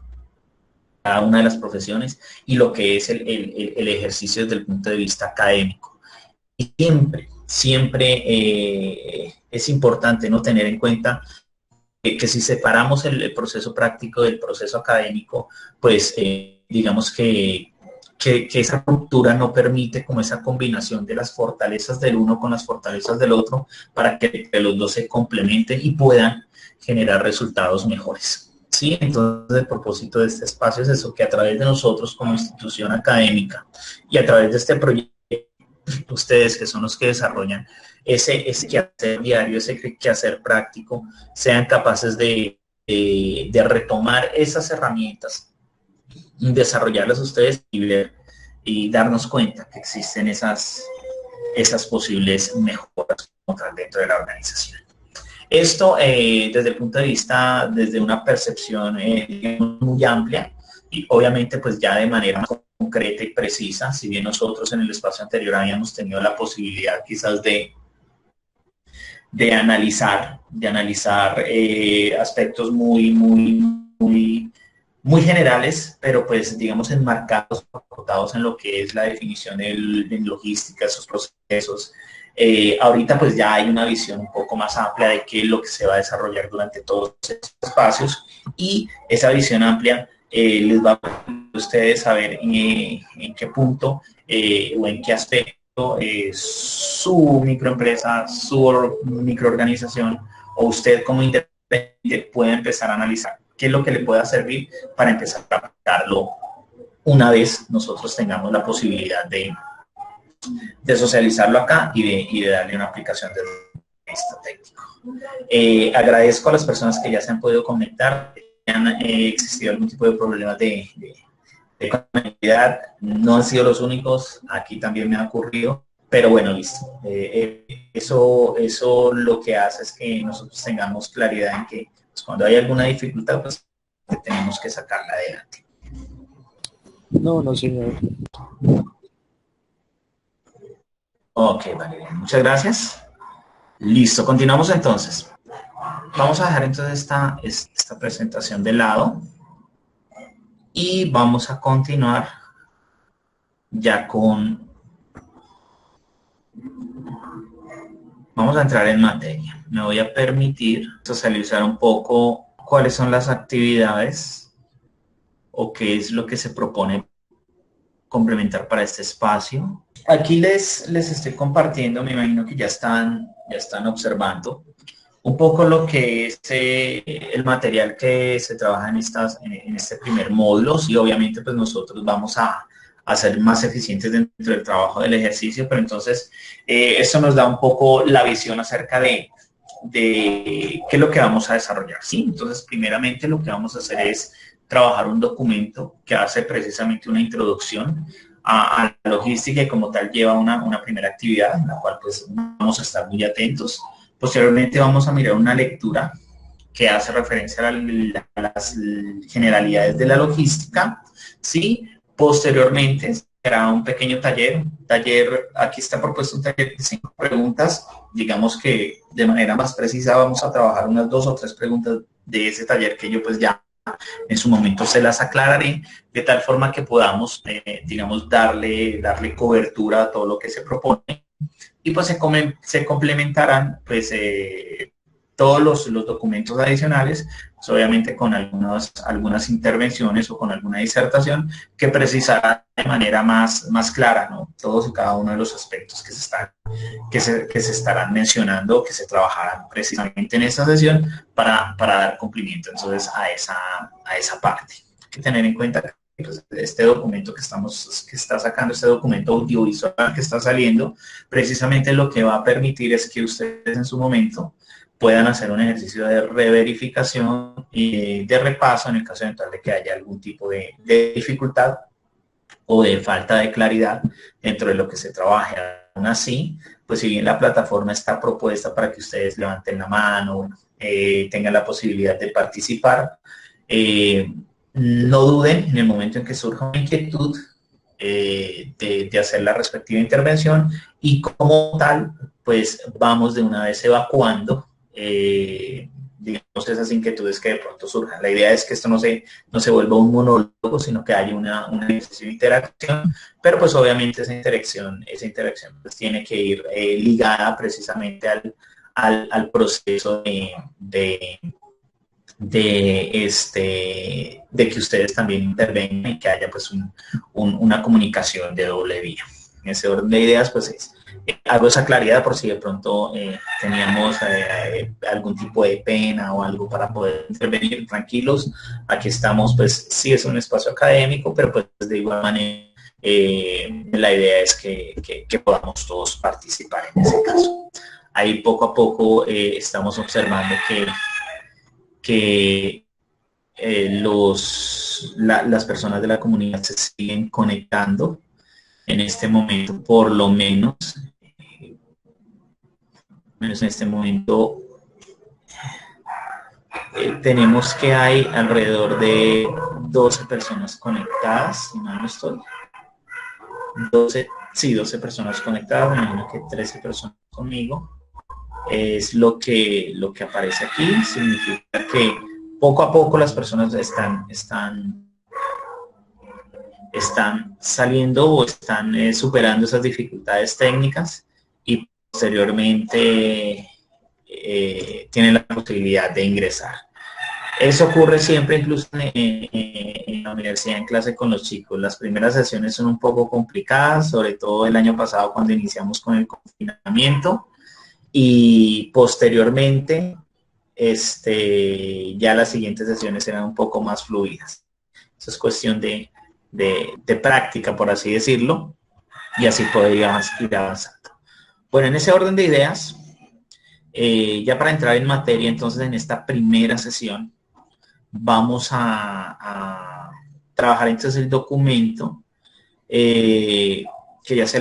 cada una de las profesiones y lo que es el ejercicio desde el punto de vista académico. Y siempre es importante no tener en cuenta que si separamos el proceso práctico del proceso académico, pues digamos que esa ruptura no permite como esa combinación de las fortalezas del uno con las fortalezas del otro para que los dos se complementen y puedan generar resultados mejores. Sí, entonces el propósito de este espacio es eso, que a través de nosotros como institución académica y a través de este proyecto, ustedes que son los que desarrollan ese quehacer diario, ese quehacer práctico, sean capaces de retomar esas herramientas, desarrollarlas ustedes y ver y darnos cuenta que existen esas posibles mejoras dentro de la organización. Esto desde el punto de vista, desde una percepción muy amplia y obviamente pues ya de manera más concreta y precisa, si bien nosotros en el espacio anterior habíamos tenido la posibilidad quizás de analizar aspectos muy muy generales, pero pues digamos enmarcados, acotados en lo que es la definición en logística, esos procesos. Ahorita pues ya hay una visión un poco más amplia de qué es lo que se va a desarrollar durante todos estos espacios, y esa visión amplia les va a permitir a ustedes saber en qué punto o en qué aspecto su microempresa, su microorganización o usted como independiente puede empezar a analizar qué es lo que le pueda servir para empezar a aplicarlo una vez nosotros tengamos la posibilidad de socializarlo acá y de darle una aplicación de esto técnico. Agradezco a las personas que ya se han podido conectar. Han existido algún tipo de problemas de conectividad, no han sido los únicos, aquí también me ha ocurrido, pero bueno, listo. Eso lo que hace es que nosotros tengamos claridad en que pues, cuando hay alguna dificultad, pues tenemos que sacarla adelante. No, no, señor. Ok, vale, bien. Muchas gracias. Listo, continuamos entonces. Vamos a dejar entonces esta presentación de lado y vamos a continuar ya vamos a entrar en materia. Me voy a permitir socializar un poco cuáles son las actividades o qué es lo que se propone complementar para este espacio. Aquí les estoy compartiendo, me imagino que ya están observando un poco lo que es el material que se trabaja en este primer módulo. Y obviamente pues nosotros vamos a ser más eficientes dentro del trabajo del ejercicio, pero entonces esto nos da un poco la visión acerca de qué es lo que vamos a desarrollar. ¿Sí? Entonces, primeramente lo que vamos a hacer es trabajar un documento que hace precisamente una introducción a la logística y como tal lleva una primera actividad en la cual pues vamos a estar muy atentos. Posteriormente vamos a mirar una lectura que hace referencia a las generalidades de la logística, ¿sí? Posteriormente será un pequeño taller, aquí está propuesto un taller de 5 preguntas, digamos que de manera más precisa vamos a trabajar unas 2 o 3 preguntas de ese taller que yo pues ya en su momento se las aclararé, de tal forma que podamos, digamos, darle cobertura a todo lo que se propone y pues se complementarán pues todos los documentos adicionales, pues, obviamente con algunas intervenciones o con alguna disertación que precisará de manera más clara, ¿no? Todos y cada uno de los aspectos que se estarán mencionando, que se trabajarán precisamente en esta sesión para dar cumplimiento entonces a esa parte. Hay que tener en cuenta que pues, este documento que está sacando, este documento audiovisual que está saliendo, precisamente lo que va a permitir es que ustedes en su momento puedan hacer un ejercicio de reverificación y de repaso en el caso eventual de que haya algún tipo de dificultad o de falta de claridad dentro de lo que se trabaje. Aún así, pues si bien la plataforma está propuesta para que ustedes levanten la mano, tengan la posibilidad de participar, no duden en el momento en que surja una inquietud de hacer la respectiva intervención y como tal, pues vamos de una vez evacuando digamos, esas inquietudes que de pronto surjan. La idea es que esto no se vuelva un monólogo, sino que haya una interacción, pero pues obviamente esa interacción pues tiene que ir ligada precisamente al proceso de que ustedes también intervengan y que haya pues una comunicación de doble vía. En ese orden de ideas, pues hago esa claridad por si de pronto teníamos algún tipo de pena o algo para poder intervenir. Tranquilos, aquí estamos, pues sí es un espacio académico, pero pues de igual manera la idea es que podamos todos participar en ese caso. Ahí poco a poco estamos observando que las personas de la comunidad se siguen conectando en este momento, por lo menos en este momento tenemos que hay alrededor de 12 personas conectadas, si mal no estoy. 12 personas conectadas, me imagino que 13 personas conmigo. Es lo que aparece aquí, significa que poco a poco las personas están saliendo o están superando esas dificultades técnicas y posteriormente tienen la posibilidad de ingresar. Eso ocurre siempre, incluso en la universidad, en clase con los chicos. Las primeras sesiones son un poco complicadas, sobre todo el año pasado cuando iniciamos con el confinamiento, y posteriormente ya las siguientes sesiones serán un poco más fluidas. Eso es cuestión de práctica, por así decirlo, y así podríamos ir avanzando. Bueno, en ese orden de ideas, ya para entrar en materia, entonces en esta primera sesión vamos a trabajar entonces el documento que ya se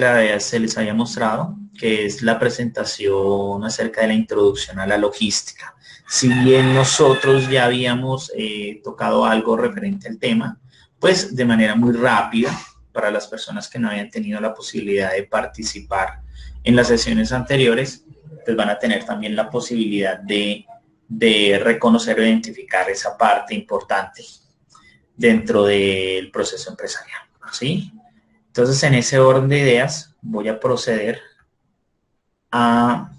les había mostrado, que es la presentación acerca de la introducción a la logística. Si bien nosotros ya habíamos tocado algo referente al tema, pues de manera muy rápida, para las personas que no habían tenido la posibilidad de participar en las sesiones anteriores, pues van a tener también la posibilidad de reconocer o identificar esa parte importante dentro del proceso empresarial, ¿sí? Entonces, en ese orden de ideas, voy a proceder a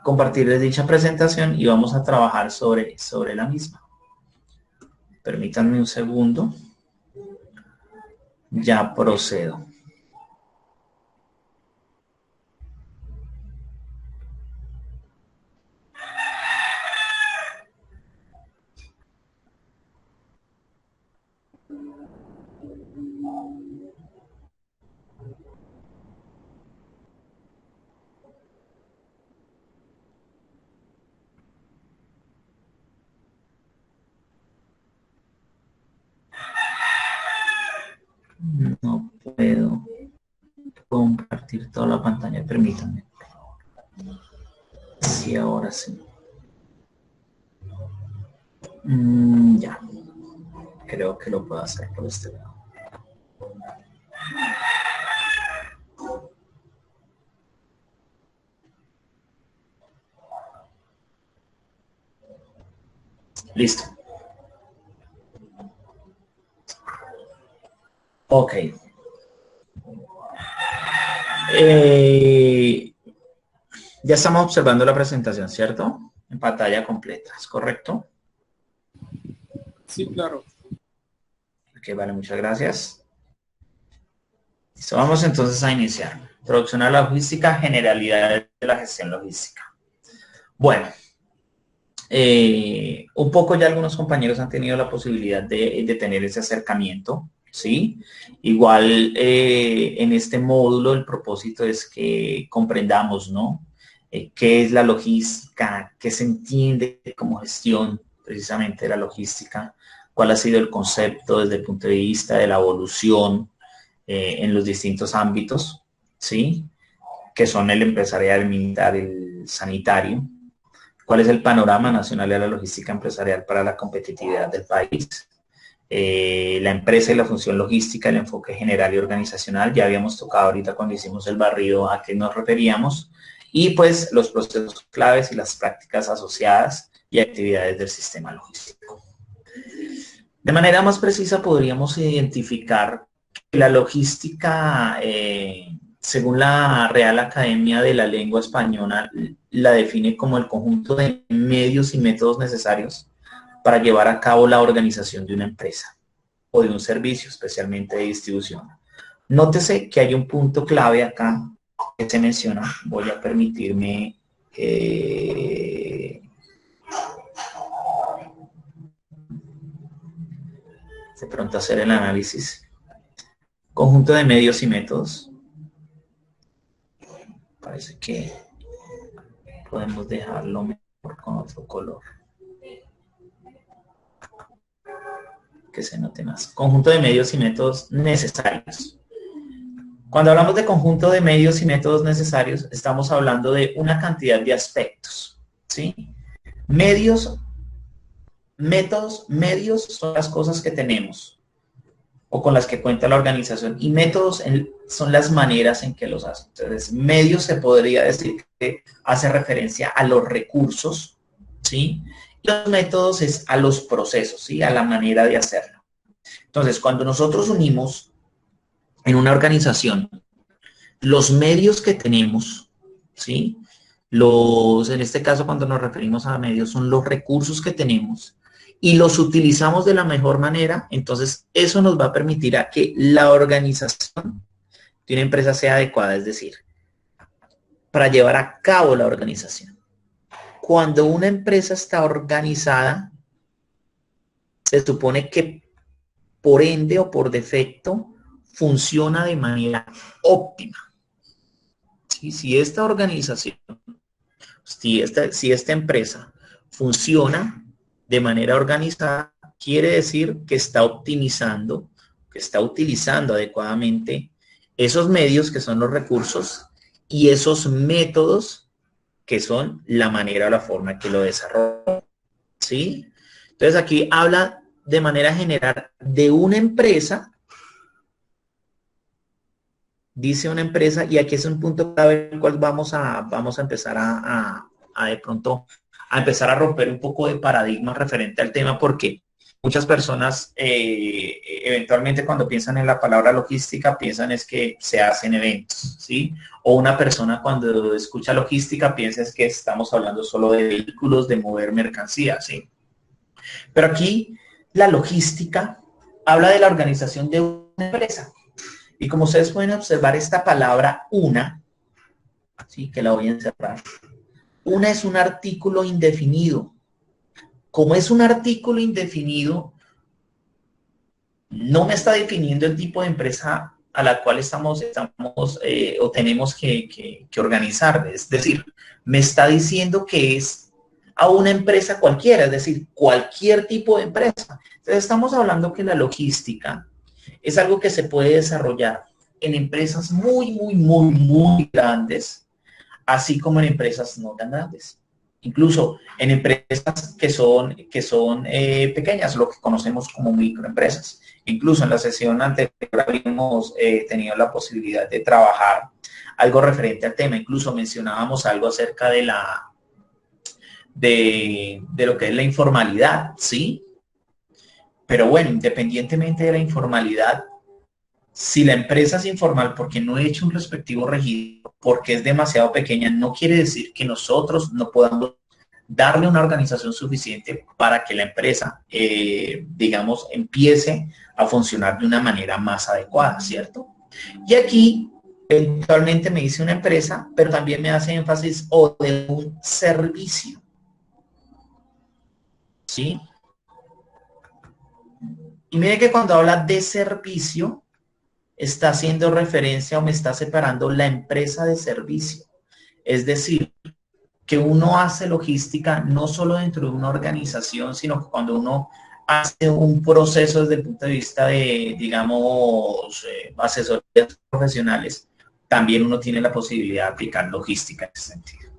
compartirles dicha presentación y vamos a trabajar sobre la misma. Permítanme un segundo. Ya procedo. No puedo compartir toda la pantalla, permítanme. Sí, ahora sí. Ya. Creo que lo puedo hacer por este lado. Listo. Ok. Ya estamos observando la presentación, ¿cierto? En pantalla completa, ¿es correcto? Sí, claro. Ok, vale, muchas gracias. Listo, vamos entonces a iniciar. Introducción a la logística, generalidades de la gestión logística. Bueno, un poco ya algunos compañeros han tenido la posibilidad de tener ese acercamiento, ¿sí? Igual en este módulo el propósito es que comprendamos, ¿no? ¿Qué es la logística? ¿Qué se entiende como gestión precisamente de la logística? ¿Cuál ha sido el concepto desde el punto de vista de la evolución en los distintos ámbitos, ¿sí? Que son el empresarial, el militar, el sanitario. ¿Cuál es el panorama nacional de la logística empresarial para la competitividad del país? La empresa y la función logística, el enfoque general y organizacional. Ya habíamos tocado ahorita cuando hicimos el barrido a qué nos referíamos. Y pues los procesos claves y las prácticas asociadas y actividades del sistema logístico. De manera más precisa podríamos identificar que la logística, según la Real Academia de la Lengua Española, la define como el conjunto de medios y métodos necesarios para llevar a cabo la organización de una empresa o de un servicio, especialmente de distribución. Nótese que hay un punto clave acá que se menciona. Voy a permitirme de pronto hacer el análisis. Conjunto de medios y métodos. Parece que podemos dejarlo mejor con otro color. Que se note más. Conjunto de medios y métodos necesarios. Cuando hablamos de conjunto de medios y métodos necesarios, estamos hablando de una cantidad de aspectos, ¿sí? Medios, métodos, medios son las cosas que tenemos o con las que cuenta la organización, y métodos son las maneras en que los hace. Entonces, medios se podría decir que hace referencia a los recursos, ¿sí? Los métodos es a los procesos, ¿sí? A la manera de hacerlo. Entonces, cuando nosotros unimos en una organización los medios que tenemos, ¿sí? En este caso, cuando nos referimos a medios, son los recursos que tenemos y los utilizamos de la mejor manera, entonces eso nos va a permitir a que la organización de una empresa sea adecuada, es decir, para llevar a cabo la organización. Cuando una empresa está organizada, se supone que por ende o por defecto funciona de manera óptima. ¿Sí? Si esta organización, si esta empresa funciona de manera organizada, quiere decir que está optimizando, que está utilizando adecuadamente esos medios que son los recursos y esos métodos que son la manera o la forma que lo desarrolla. ¿Sí? Entonces aquí habla de manera general de una empresa, dice una empresa, y aquí es un punto clave en el cual vamos a empezar a de pronto a empezar a romper un poco de paradigma referente al tema, porque muchas personas eventualmente cuando piensan en la palabra logística piensan es que se hacen eventos, ¿sí? O una persona cuando escucha logística piensa es que estamos hablando solo de vehículos, de mover mercancías, ¿sí? Pero aquí la logística habla de la organización de una empresa. Y como ustedes pueden observar esta palabra una, ¿sí? Que la voy a encerrar. Una es un artículo indefinido. Como es un artículo indefinido, no me está definiendo el tipo de empresa a la cual estamos o tenemos que organizar. Es decir, me está diciendo que es a una empresa cualquiera, es decir, cualquier tipo de empresa. Entonces estamos hablando que la logística es algo que se puede desarrollar en empresas muy grandes, así como en empresas no tan grandes. Incluso en empresas que son pequeñas, lo que conocemos como microempresas. Incluso en la sesión anterior habíamos tenido la posibilidad de trabajar algo referente al tema. Incluso mencionábamos algo acerca de lo que es la informalidad, ¿sí? Pero bueno, independientemente de la informalidad, si la empresa es informal porque no he hecho un respectivo registro, porque es demasiado pequeña, no quiere decir que nosotros no podamos darle una organización suficiente para que la empresa, digamos, empiece a funcionar de una manera más adecuada, ¿cierto? Y aquí, eventualmente me dice una empresa, pero también me hace énfasis o de un servicio, ¿sí? Y mire que cuando habla de servicio, está haciendo referencia o me está separando la empresa de servicio. Es decir, que uno hace logística no solo dentro de una organización, sino que cuando uno hace un proceso desde el punto de vista de, digamos, asesorías profesionales, también uno tiene la posibilidad de aplicar logística en ese sentido.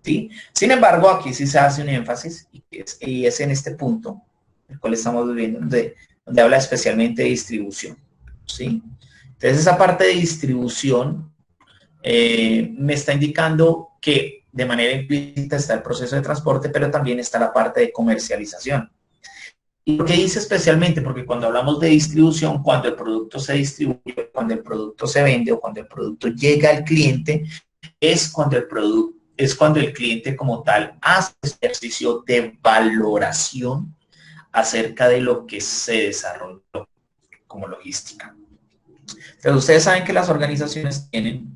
¿Sí? Sin embargo, aquí sí se hace un énfasis y es en este punto, el cual estamos viviendo, donde habla especialmente de distribución. ¿Sí? Entonces, esa parte de distribución me está indicando que de manera implícita está el proceso de transporte, pero también está la parte de comercialización. ¿Y por qué dice especialmente? Porque cuando hablamos de distribución, cuando el producto se distribuye, cuando el producto se vende o cuando el producto llega al cliente, es cuando el cliente como tal hace ejercicio de valoración acerca de lo que se desarrolló como logística. Entonces, ustedes saben que las organizaciones tienen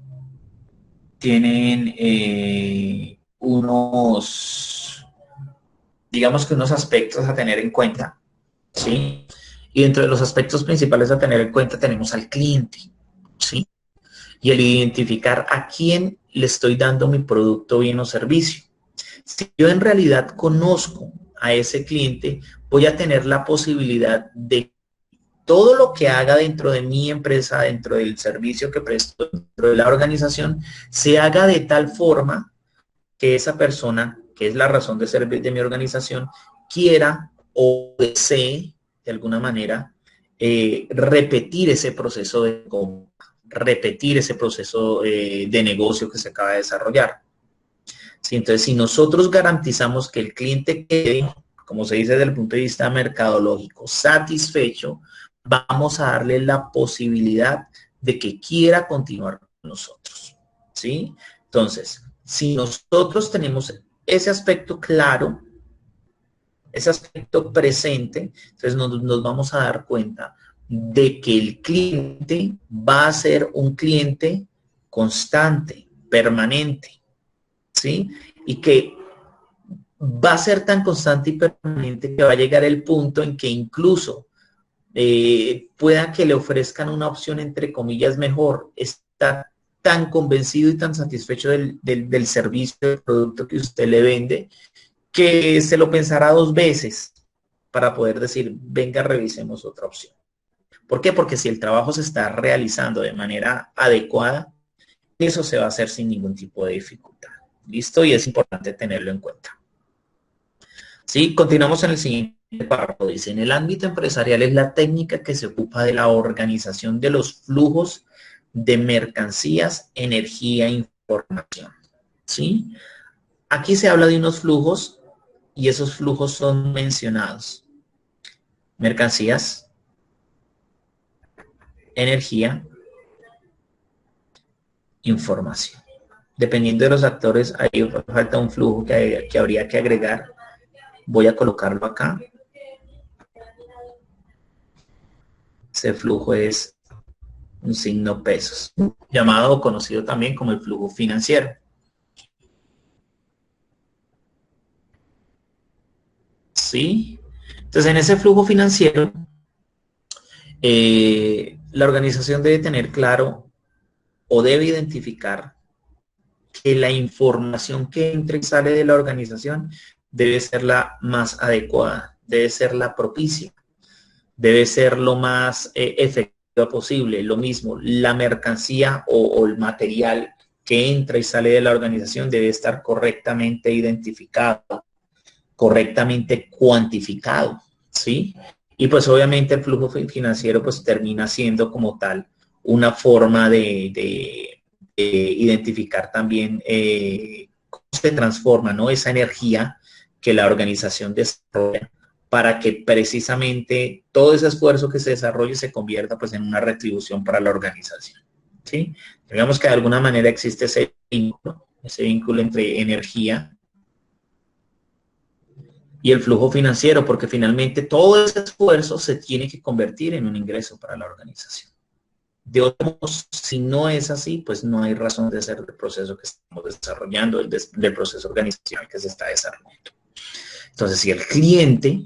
digamos que unos aspectos a tener en cuenta, ¿sí? Y dentro de los aspectos principales a tener en cuenta tenemos al cliente, ¿sí? Y el identificar a quién le estoy dando mi producto, bien o servicio. Si yo en realidad conozco a ese cliente, voy a tener la posibilidad de todo lo que haga dentro de mi empresa, dentro del servicio que presto, dentro de la organización, se haga de tal forma que esa persona, que es la razón de ser de mi organización, quiera o desee, de alguna manera, repetir ese proceso de compra, repetir ese proceso de negocio que se acaba de desarrollar. ¿Sí? Entonces, si nosotros garantizamos que el cliente quede como se dice desde el punto de vista mercadológico, satisfecho, vamos a darle la posibilidad de que quiera continuar con nosotros, ¿sí? Entonces, si nosotros tenemos ese aspecto claro, ese aspecto presente, entonces nos vamos a dar cuenta de que el cliente va a ser un cliente constante, permanente, ¿sí? Y que va a ser tan constante y permanente que va a llegar el punto en que incluso pueda que le ofrezcan una opción entre comillas mejor, está tan convencido y tan satisfecho del servicio, del producto que usted le vende, que se lo pensará 2 veces para poder decir, venga, revisemos otra opción. ¿Por qué? Porque si el trabajo se está realizando de manera adecuada, eso se va a hacer sin ningún tipo de dificultad. ¿Listo? Y es importante tenerlo en cuenta. Sí, continuamos en el siguiente párrafo. Dice, en el ámbito empresarial es la técnica que se ocupa de la organización de los flujos de mercancías, energía e información. ¿Sí? Aquí se habla de unos flujos y esos flujos son mencionados. Mercancías, energía, información. Dependiendo de los actores, ahí falta un flujo que habría que agregar. Voy a colocarlo acá. Ese flujo es un signo pesos, llamado o conocido también como el flujo financiero. ¿Sí? Entonces, en ese flujo financiero, la organización debe tener claro o debe identificar que la información que entra y sale de la organización debe ser la más adecuada, debe ser la propicia, debe ser lo más efectiva posible. Lo mismo, la mercancía o el material que entra y sale de la organización debe estar correctamente identificado, correctamente cuantificado, ¿sí? Y pues obviamente el flujo financiero pues termina siendo como tal una forma de identificar también cómo se transforma, ¿no? Esa energía que la organización desarrolla para que precisamente todo ese esfuerzo que se desarrolle se convierta pues en una retribución para la organización, ¿sí? Digamos que de alguna manera existe ese vínculo entre energía y el flujo financiero, porque finalmente todo ese esfuerzo se tiene que convertir en un ingreso para la organización. De otro modo, si no es así, pues no hay razón de ser del proceso que estamos desarrollando, del proceso organizacional que se está desarrollando. Entonces, si el cliente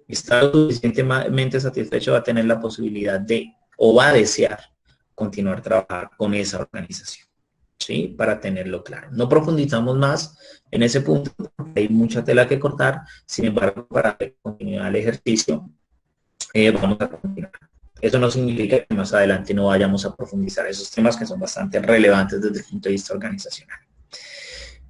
está lo suficientemente satisfecho, va a tener la posibilidad de, o va a desear, continuar trabajando con esa organización, ¿sí? Para tenerlo claro. No profundizamos más en ese punto, porque hay mucha tela que cortar. Sin embargo, para continuar el ejercicio, vamos a continuar. Eso no significa que más adelante no vayamos a profundizar esos temas que son bastante relevantes desde el punto de vista organizacional.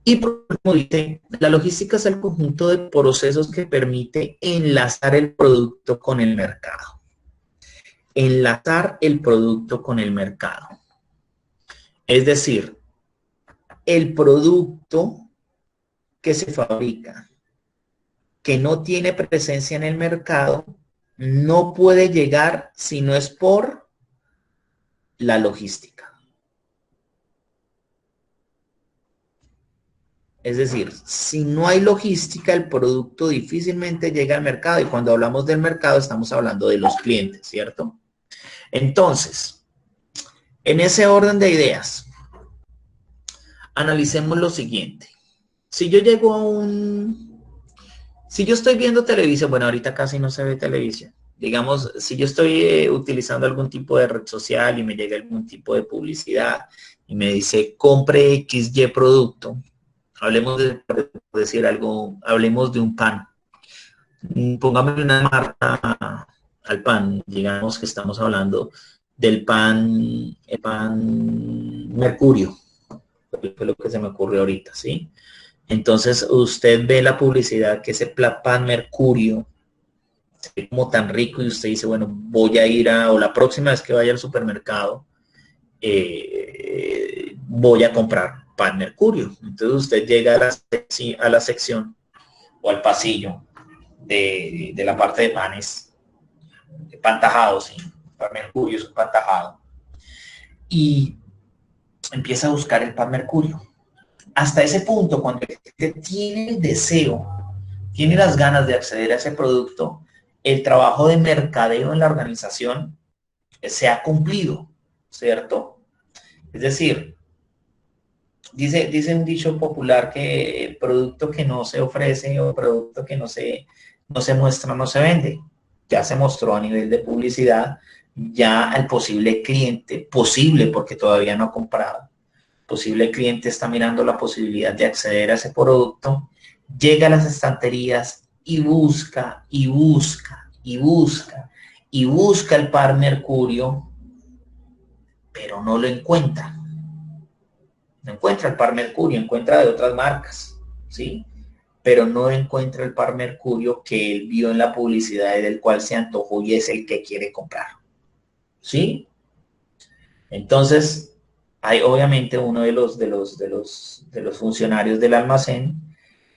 Y por último dice, la logística es el conjunto de procesos que permite enlazar el producto con el mercado. Enlazar el producto con el mercado. Es decir, el producto que se fabrica, que no tiene presencia en el mercado, no puede llegar si no es por la logística. Es decir, si no hay logística, el producto difícilmente llega al mercado. Y cuando hablamos del mercado, estamos hablando de los clientes, ¿cierto? Entonces, en ese orden de ideas, analicemos lo siguiente. Si yo llego a si yo estoy viendo televisión, bueno, ahorita casi no se ve televisión. Digamos, si yo estoy utilizando algún tipo de red social y me llega algún tipo de publicidad y me dice, compre XY producto, hablemos de, por decir algo, hablemos de un pan. Póngame una marca al pan. Digamos que estamos hablando del pan, el pan Mercurio. Fue lo que se me ocurrió ahorita, ¿sí? Entonces usted ve la publicidad que ese pan Mercurio se ve como tan rico y usted dice, bueno, voy a ir o la próxima vez que vaya al supermercado, voy a comprar pan Mercurio. Entonces usted llega a la sección o al pasillo de la parte de panes, de pan tajado, sí, pan mercurio es un pan tajado. Y empieza a buscar el pan mercurio. Hasta ese punto, cuando el cliente tiene el deseo, tiene las ganas de acceder a ese producto, el trabajo de mercadeo en la organización se ha cumplido, ¿cierto? Es decir, dice un dicho popular que el producto que no se ofrece o producto que no se muestra no se vende. Ya se mostró a nivel de publicidad, ya al posible cliente, posible porque todavía no ha comprado, posible cliente está mirando la posibilidad de acceder a ese producto, llega a las estanterías y busca, y busca, y busca, y busca el par mercurio, pero no lo encuentra. No encuentra el par mercurio, encuentra de otras marcas, ¿sí? Pero no encuentra el par mercurio que él vio en la publicidad y del cual se antojó y es el que quiere comprar, ¿sí? Entonces, hay obviamente uno de los funcionarios del almacén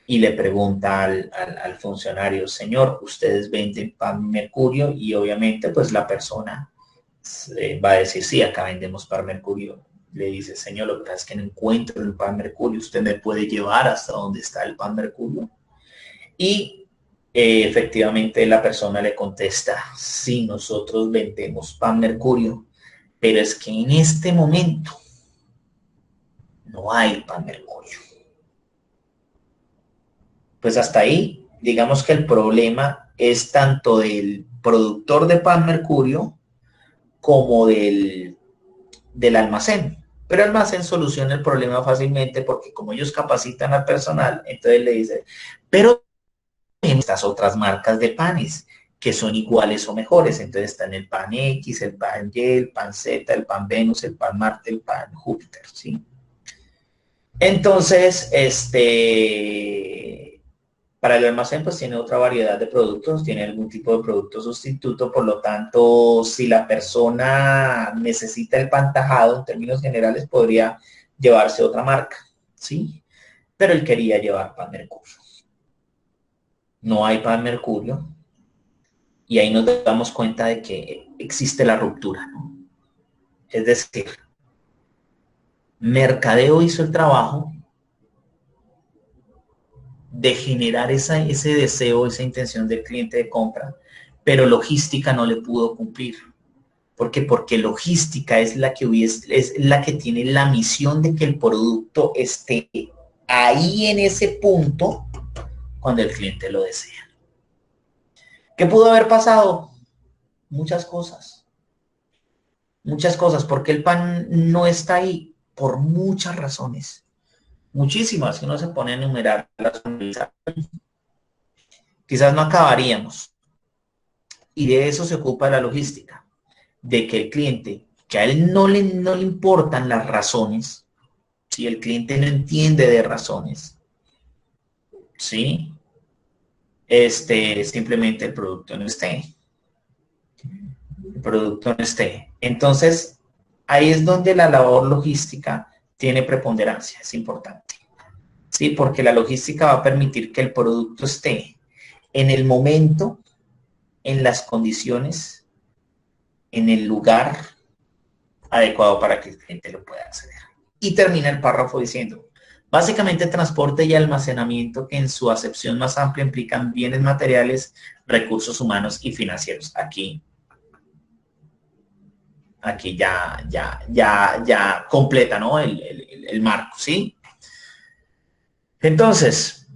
y le pregunta al funcionario, señor, ustedes venden pan mercurio, y obviamente pues la persona va a decir, sí, acá vendemos pan mercurio. Le dice, señor, lo que pasa es que no encuentro el pan mercurio, usted me puede llevar hasta donde está el pan mercurio. Y efectivamente la persona le contesta, sí, nosotros vendemos pan mercurio, pero es que en este momento no hay pan mercurio. Pues hasta ahí, digamos que el problema es tanto del productor de pan mercurio como del almacén. Pero el almacén soluciona el problema fácilmente porque como ellos capacitan al personal, entonces le dicen, pero en estas otras marcas de panes que son iguales o mejores. Entonces están el pan X, el pan Y, el pan Z, el pan Venus, el pan Marte, el pan Júpiter, ¿sí? Entonces, para el almacén pues tiene otra variedad de productos, tiene algún tipo de producto sustituto, por lo tanto, si la persona necesita el pan tajado, en términos generales, podría llevarse otra marca, ¿sí? Pero él quería llevar pan mercurio. No hay pan mercurio y ahí nos damos cuenta de que existe la ruptura, ¿no? Es decir, mercadeo hizo el trabajo de generar ese deseo, esa intención del cliente de compra, pero logística no le pudo cumplir. ¿Por qué? Porque logística es la es la que tiene la misión de que el producto esté ahí en ese punto cuando el cliente lo desea. ¿Qué pudo haber pasado? Muchas cosas. Muchas cosas. Porque el pan no está ahí por muchas razones. Muchísimas que uno se pone a enumerarlas. Quizás no acabaríamos. Y de eso se ocupa la logística, de que el cliente, que a él no le importan las razones, si el cliente no entiende de razones, ¿sí? Simplemente el producto no esté. El producto no esté. Entonces, ahí es donde la labor logística tiene preponderancia, es importante. ¿Sí? Porque la logística va a permitir que el producto esté en el momento, en las condiciones, en el lugar adecuado para que el cliente lo pueda acceder. Y termina el párrafo diciendo, básicamente transporte y almacenamiento que en su acepción más amplia implican bienes materiales, recursos humanos y financieros. Aquí ya completa, ¿no? El marco, ¿sí? Entonces,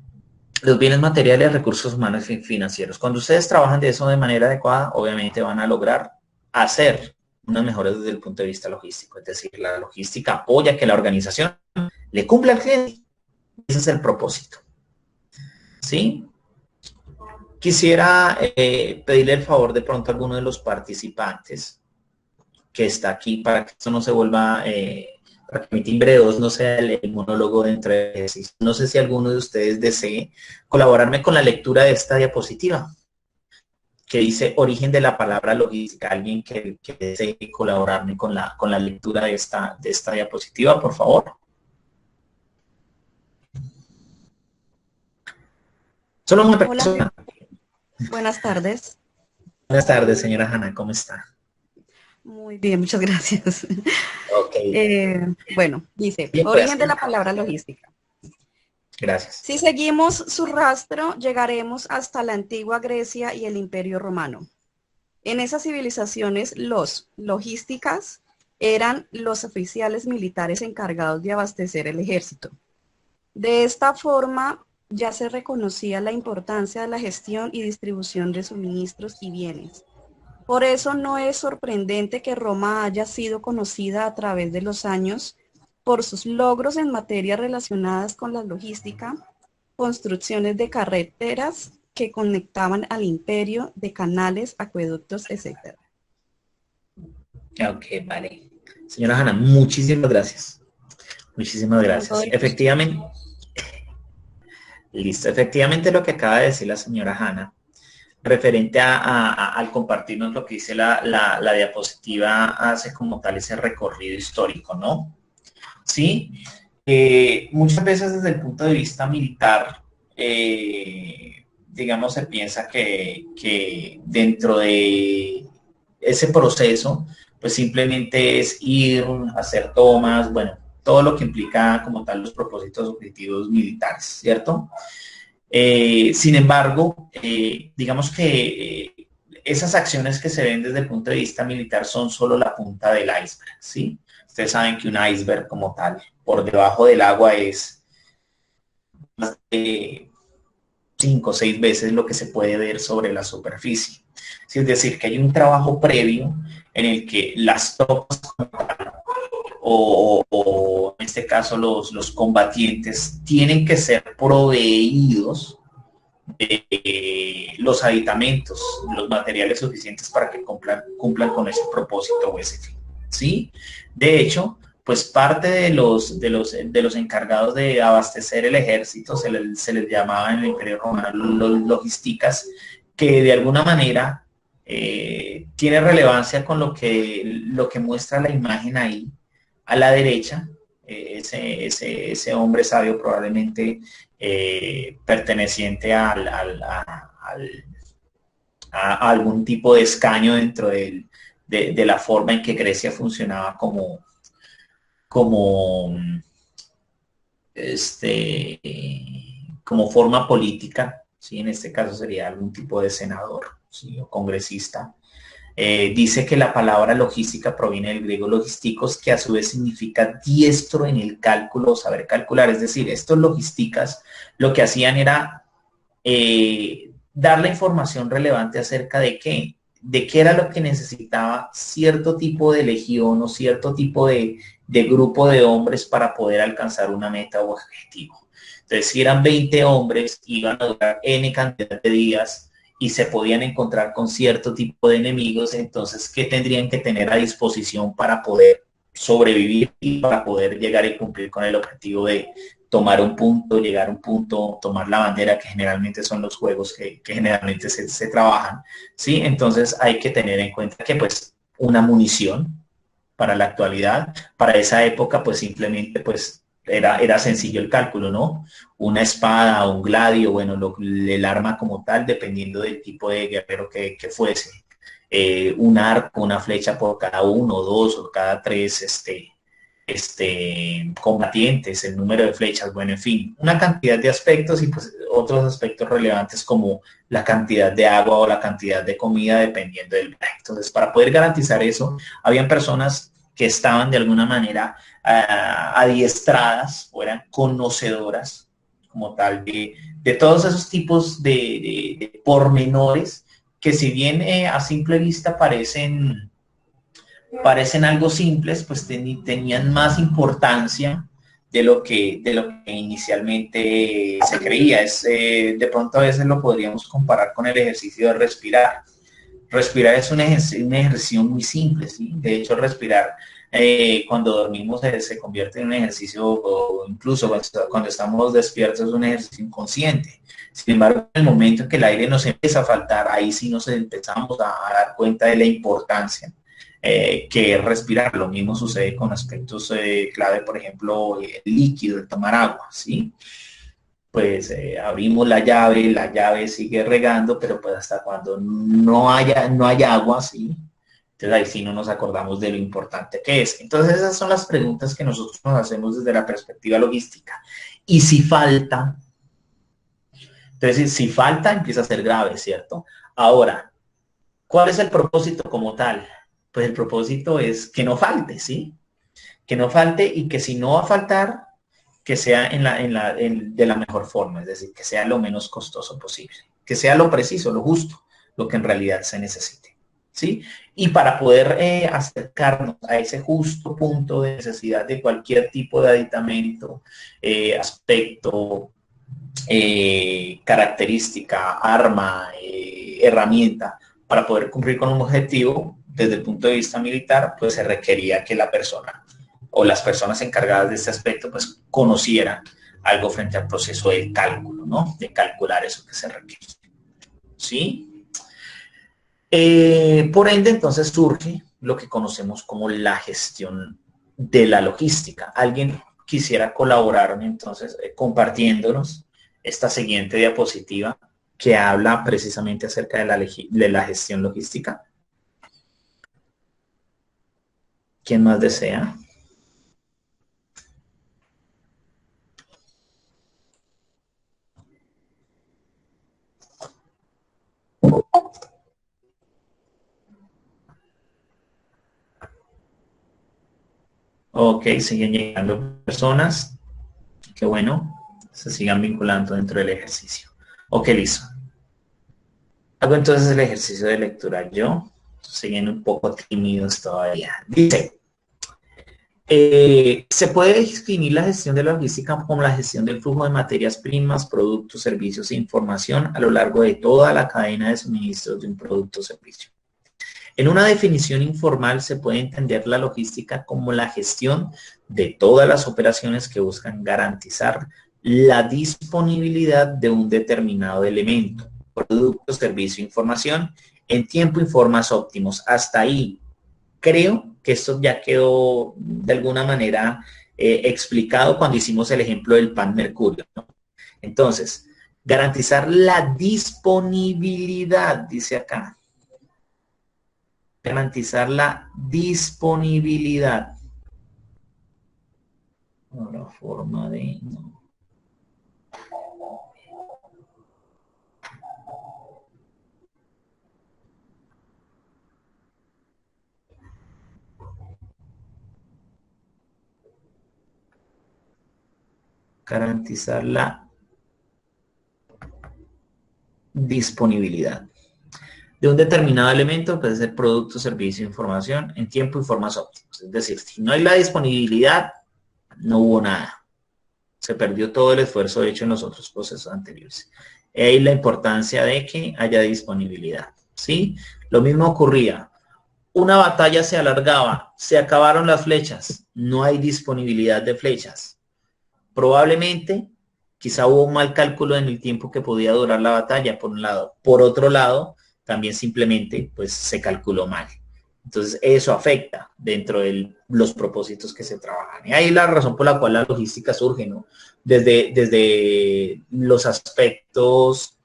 los bienes materiales, recursos humanos y financieros. Cuando ustedes trabajan de eso de manera adecuada, obviamente van a lograr hacer unas mejoras desde el punto de vista logístico. Es decir, la logística apoya que la organización le cumpla al cliente. Ese es el propósito. ¿Sí? Quisiera pedirle el favor de pronto a alguno de los participantes que está aquí para que esto no se vuelva, para que mi timbre de voz no sea el monólogo dentro del ejercicio. No sé si alguno de ustedes desee colaborarme con la lectura de esta diapositiva que dice origen de la palabra logística. Alguien que desee colaborarme con la lectura de esta diapositiva, por favor. Solo una persona. Buenas tardes. Buenas tardes, señora Hanna, ¿cómo está? Muy bien, muchas gracias. Ok, Bueno, dice, bien, pues, origen de la palabra logística. gracias. Si seguimos su rastro, llegaremos hasta la antigua Grecia y el Imperio Romano. En esas civilizaciones, los logísticas eran los oficiales militares encargados de abastecer el ejército. De esta forma, ya se reconocía la importancia de la gestión y distribución de suministros y bienes. Por eso no es sorprendente que Roma haya sido conocida a través de los años por sus logros en materias relacionadas con la logística, construcciones de carreteras que conectaban al imperio, de canales, acueductos, etc. Ok, vale. Señora Hanna, muchísimas gracias. Muchísimas Con todo gracias. el gusto. Efectivamente, listo. Efectivamente lo que acaba de decir la señora Hanna, referente al compartirnos lo que dice la diapositiva, hace como tal ese recorrido histórico, ¿no? Sí, muchas veces desde el punto de vista militar, digamos, se piensa que dentro de ese proceso, pues simplemente es ir, hacer tomas, bueno, todo lo que implica como tal los propósitos objetivos militares, ¿cierto? Sin embargo, digamos que esas acciones que se ven desde el punto de vista militar son solo la punta del iceberg, ¿sí? Ustedes saben que un iceberg como tal, por debajo del agua es más de 5 o 6 veces lo que se puede ver sobre la superficie. Sí, es decir, que hay un trabajo previo en el que las tropas o en este caso los combatientes tienen que ser proveídos los aditamentos, los materiales suficientes para que cumplan con ese propósito o ese fin. ¿Sí? De hecho, pues parte de los encargados de abastecer el ejército se les llamaba en el Imperio Romano los logisticas, que de alguna manera tiene relevancia con lo que muestra la imagen ahí a la derecha. Ese hombre sabio probablemente perteneciente a algún tipo de escaño dentro de la forma en que Grecia funcionaba como, este, como forma política, ¿sí? En este caso sería algún tipo de senador, ¿sí? O congresista. Dice que la palabra logística proviene del griego logisticos, que a su vez significa diestro en el cálculo o saber calcular. Es decir, estos logisticas lo que hacían era dar la información relevante acerca de qué era lo que necesitaba cierto tipo de legión o cierto tipo de grupo de hombres para poder alcanzar una meta o objetivo. Entonces, si eran 20 hombres, iban a durar N cantidad de días y se podían encontrar con cierto tipo de enemigos, entonces, ¿qué tendrían que tener a disposición para poder sobrevivir y para poder llegar y cumplir con el objetivo de tomar un punto, llegar a un punto, tomar la bandera, que generalmente son los juegos que generalmente se trabajan, ¿sí? Entonces hay que tener en cuenta que pues una munición para la actualidad, para esa época pues simplemente pues era sencillo el cálculo, ¿no? Una espada, un gladio, bueno, el arma como tal, dependiendo del tipo de guerrero que fuese. Un arco, una flecha por cada uno, dos o cada tres, combatientes, el número de flechas, bueno, en fin, una cantidad de aspectos y pues otros aspectos relevantes como la cantidad de agua o la cantidad de comida dependiendo del viaje. Entonces, para poder garantizar eso, habían personas que estaban de alguna manera adiestradas o eran conocedoras como tal de todos esos tipos de pormenores que si bien a simple vista parecen algo simples, pues tenían más importancia de lo que inicialmente se creía. De pronto a veces lo podríamos comparar con el ejercicio de respirar. Respirar es un ejercicio muy simple, ¿sí? De hecho, respirar cuando dormimos se convierte en un ejercicio, o incluso cuando estamos despiertos, es un ejercicio inconsciente. Sin embargo, en el momento en que el aire nos empieza a faltar, ahí sí nos empezamos a dar cuenta de la importancia que es respirar. Lo mismo sucede con aspectos clave, por ejemplo, el líquido, el tomar agua, ¿sí? pues abrimos la llave sigue regando, pero pues hasta cuando no haya agua, ¿sí? Entonces ahí sí no nos acordamos de lo importante que es. Entonces esas son las preguntas que nosotros nos hacemos desde la perspectiva logística. Y si falta, entonces si falta empieza a ser grave, ¿cierto? Ahora, ¿cuál es el propósito como tal? Pues el propósito es que no falte, ¿sí? Que no falte y que si no va a faltar, que sea de la mejor forma, es decir, que sea lo menos costoso posible, que sea lo preciso, lo justo, lo que en realidad se necesite, ¿sí? Y para poder acercarnos a ese justo punto de necesidad de cualquier tipo de aditamento, aspecto, característica, arma, herramienta, para poder cumplir con un objetivo desde el punto de vista militar, pues se requería que la persona o las personas encargadas de este aspecto pues conocieran algo frente al proceso de cálculo, ¿no? De calcular eso que se requiere, ¿sí? Por ende, entonces surge lo que conocemos como la gestión de la logística. ¿Alguien quisiera colaborarme entonces compartiéndonos esta siguiente diapositiva que habla precisamente acerca de la gestión logística? ¿Quién más desea? Ok, siguen llegando personas. Qué bueno, se sigan vinculando dentro del ejercicio. Ok, listo. Hago entonces el ejercicio de lectura yo. Siguen un poco tímidos todavía. Dice, se puede definir la gestión de la logística como la gestión del flujo de materias primas, productos, servicios e información a lo largo de toda la cadena de suministros de un producto o servicio. En una definición informal se puede entender la logística como la gestión de todas las operaciones que buscan garantizar la disponibilidad de un determinado elemento, producto, servicio, información en tiempo y formas óptimos. Hasta ahí creo que esto ya quedó de alguna manera explicado cuando hicimos el ejemplo del pan mercurio, ¿no? Entonces, garantizar la disponibilidad, dice acá. Garantizar la disponibilidad. Ahora, forma de... No. Garantizar la disponibilidad de un determinado elemento, puede ser producto, servicio, información, en tiempo y formas óptimas. Es decir, si no hay la disponibilidad, no hubo nada. Se perdió todo el esfuerzo hecho en los otros procesos anteriores. Ahí la importancia de que haya disponibilidad, ¿sí? Lo mismo ocurría. Una batalla se alargaba, se acabaron las flechas, no hay disponibilidad de flechas. Probablemente, quizá hubo un mal cálculo en el tiempo que podía durar la batalla, por un lado. Por otro lado, también simplemente pues se calculó mal. Entonces eso afecta dentro de los propósitos que se trabajan. Y ahí es la razón por la cual la logística surge, ¿no? Desde los aspectos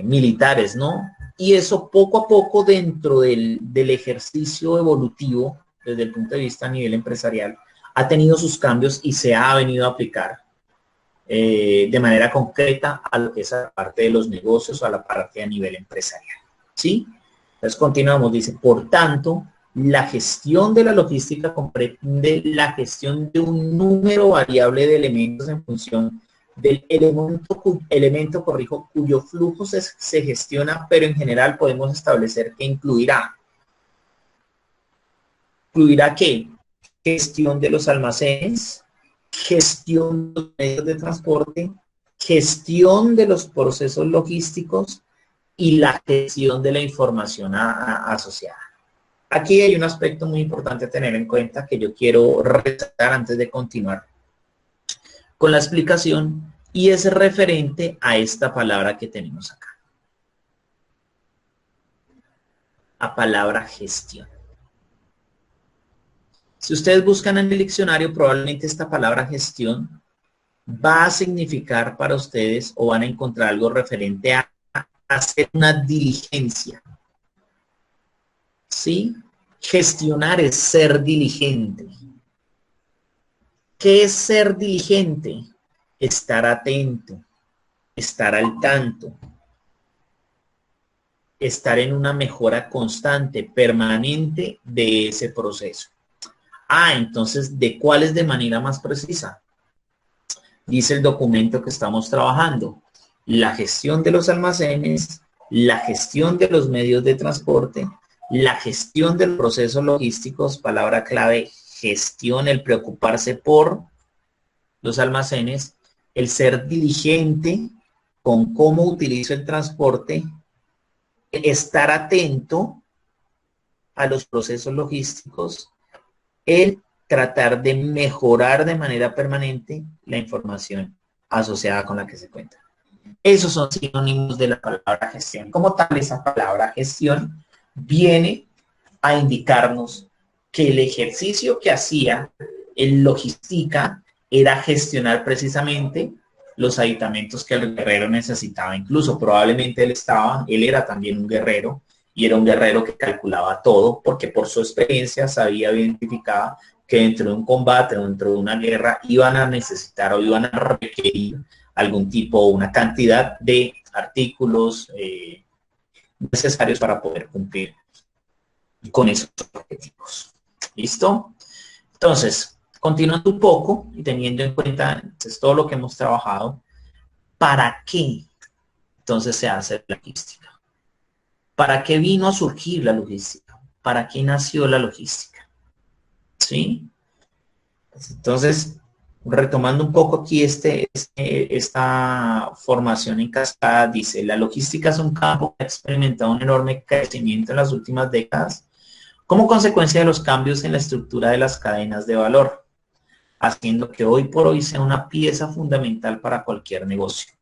militares, ¿no? Y eso poco a poco dentro del ejercicio evolutivo, desde el punto de vista a nivel empresarial, ha tenido sus cambios y se ha venido a aplicar de manera concreta a lo que es la parte de los negocios o a la parte a nivel empresarial, ¿sí? Entonces continuamos, dice, por tanto, la gestión de la logística comprende la gestión de un número variable de elementos en función del elemento, cuyo flujo se gestiona, pero en general podemos establecer que incluirá. ¿Incluirá qué? Gestión de los almacenes, gestión de los medios de transporte, gestión de los procesos logísticos y la gestión de la información asociada. Aquí hay un aspecto muy importante a tener en cuenta que yo quiero resaltar antes de continuar con la explicación y es referente a esta palabra que tenemos acá. A palabra gestión. Si ustedes buscan en el diccionario, probablemente esta palabra gestión va a significar para ustedes o van a encontrar algo referente a hacer una diligencia. ¿Sí? Gestionar es ser diligente. ¿Qué es ser diligente? Estar atento, estar al tanto, estar en una mejora constante, permanente de ese proceso. Entonces, ¿de cuál es de manera más precisa? Dice el documento que estamos trabajando. La gestión de los almacenes, la gestión de los medios de transporte, la gestión de los procesos logísticos, palabra clave, gestión, el preocuparse por los almacenes, el ser diligente con cómo utilizo el transporte, estar atento a los procesos logísticos, el tratar de mejorar de manera permanente la información asociada con la que se cuenta. Esos son sinónimos de la palabra gestión. Como tal, esa palabra gestión viene a indicarnos que el ejercicio que hacía el logística era gestionar precisamente los aditamentos que el guerrero necesitaba. Incluso probablemente él era también un guerrero, y era un guerrero que calculaba todo, porque por su experiencia sabía, identificaba que dentro de un combate, dentro de una guerra, iban a necesitar o iban a requerir algún tipo o una cantidad de artículos necesarios para poder cumplir con esos objetivos. ¿Listo? Entonces, continuando un poco y teniendo en cuenta entonces, todo lo que hemos trabajado, ¿para qué entonces se hace la logística? ¿Para qué vino a surgir la logística? ¿Para qué nació la logística? ¿Sí? Entonces, retomando un poco aquí esta formación en cascada, dice, la logística es un campo que ha experimentado un enorme crecimiento en las últimas décadas como consecuencia de los cambios en la estructura de las cadenas de valor, haciendo que hoy por hoy sea una pieza fundamental para cualquier negocio.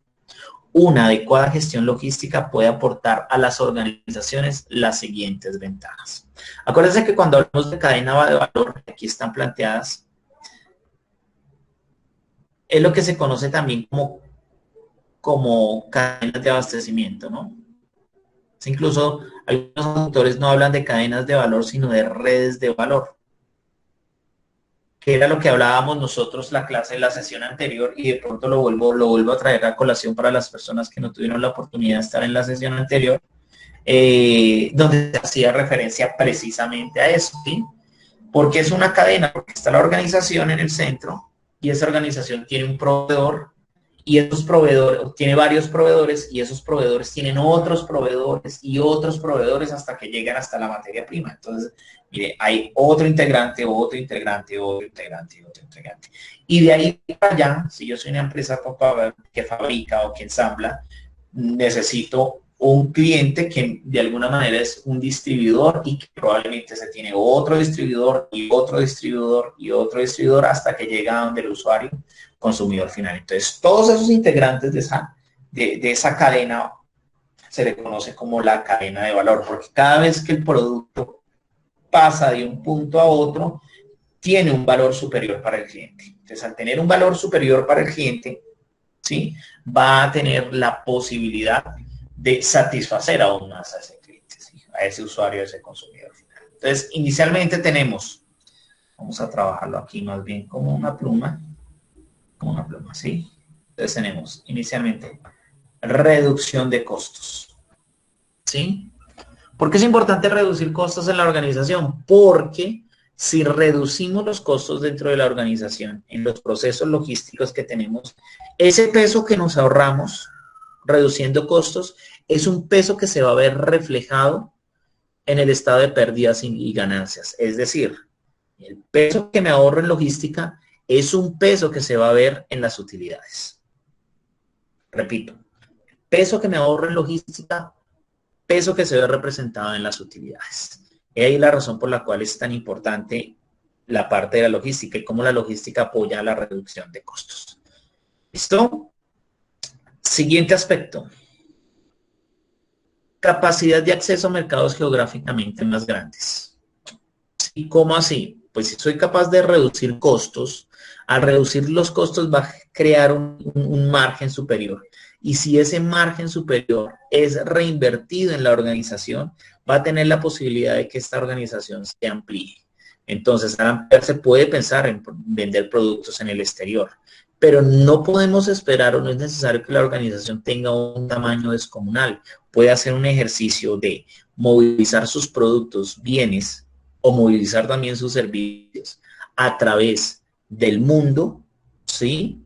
Una adecuada gestión logística puede aportar a las organizaciones las siguientes ventajas. Acuérdense que cuando hablamos de cadena de valor, aquí están planteadas, es lo que se conoce también como cadenas de abastecimiento, ¿no? Incluso algunos autores no hablan de cadenas de valor, sino de redes de valor, que era lo que hablábamos nosotros la clase en la sesión anterior, y de pronto lo vuelvo a traer a colación para las personas que no tuvieron la oportunidad de estar en la sesión anterior, donde se hacía referencia precisamente a eso, ¿sí? Porque es una cadena, porque está la organización en el centro, y esa organización tiene un proveedor, y esos proveedores, tiene varios proveedores, y esos proveedores tienen otros proveedores y otros proveedores hasta que llegan hasta la materia prima. Entonces, mire, hay otro integrante, otro integrante, otro integrante, otro integrante. Y de ahí para allá, si yo soy una empresa que fabrica o que ensambla, necesito un cliente que de alguna manera es un distribuidor, y que probablemente se tiene otro distribuidor y otro distribuidor y otro distribuidor hasta que llega a donde el usuario consumidor final. Entonces, todos esos integrantes de esa cadena se le conoce como la cadena de valor, porque cada vez que el producto pasa de un punto a otro, tiene un valor superior para el cliente. Entonces, al tener un valor superior para el cliente, ¿sí?, va a tener la posibilidad de satisfacer aún más a ese cliente, ¿sí?, a ese usuario, a ese consumidor final. Entonces, inicialmente tenemos, vamos a trabajarlo aquí más bien como una pluma, ¿sí? Entonces tenemos inicialmente reducción de costos, ¿sí? ¿Por qué es importante reducir costos en la organización? Porque si reducimos los costos dentro de la organización, en los procesos logísticos que tenemos, ese peso que nos ahorramos reduciendo costos es un peso que se va a ver reflejado en el estado de pérdidas y ganancias. Es decir, el peso que me ahorro en logística es un peso que se va a ver en las utilidades. Repito, peso que me ahorro en logística, peso que se ve representado en las utilidades. Y ahí la razón por la cual es tan importante la parte de la logística y cómo la logística apoya a la reducción de costos. ¿Listo? Siguiente aspecto. Capacidad de acceso a mercados geográficamente más grandes. ¿Y cómo así? Pues si soy capaz de reducir costos, Al reducir los costos va a crear un margen superior. Y si ese margen superior es reinvertido en la organización, va a tener la posibilidad de que esta organización se amplíe. Entonces, se puede pensar en vender productos en el exterior, pero no podemos esperar o no es necesario que la organización tenga un tamaño descomunal. Puede hacer un ejercicio de movilizar sus productos, bienes, o movilizar también sus servicios a través del mundo, ¿sí?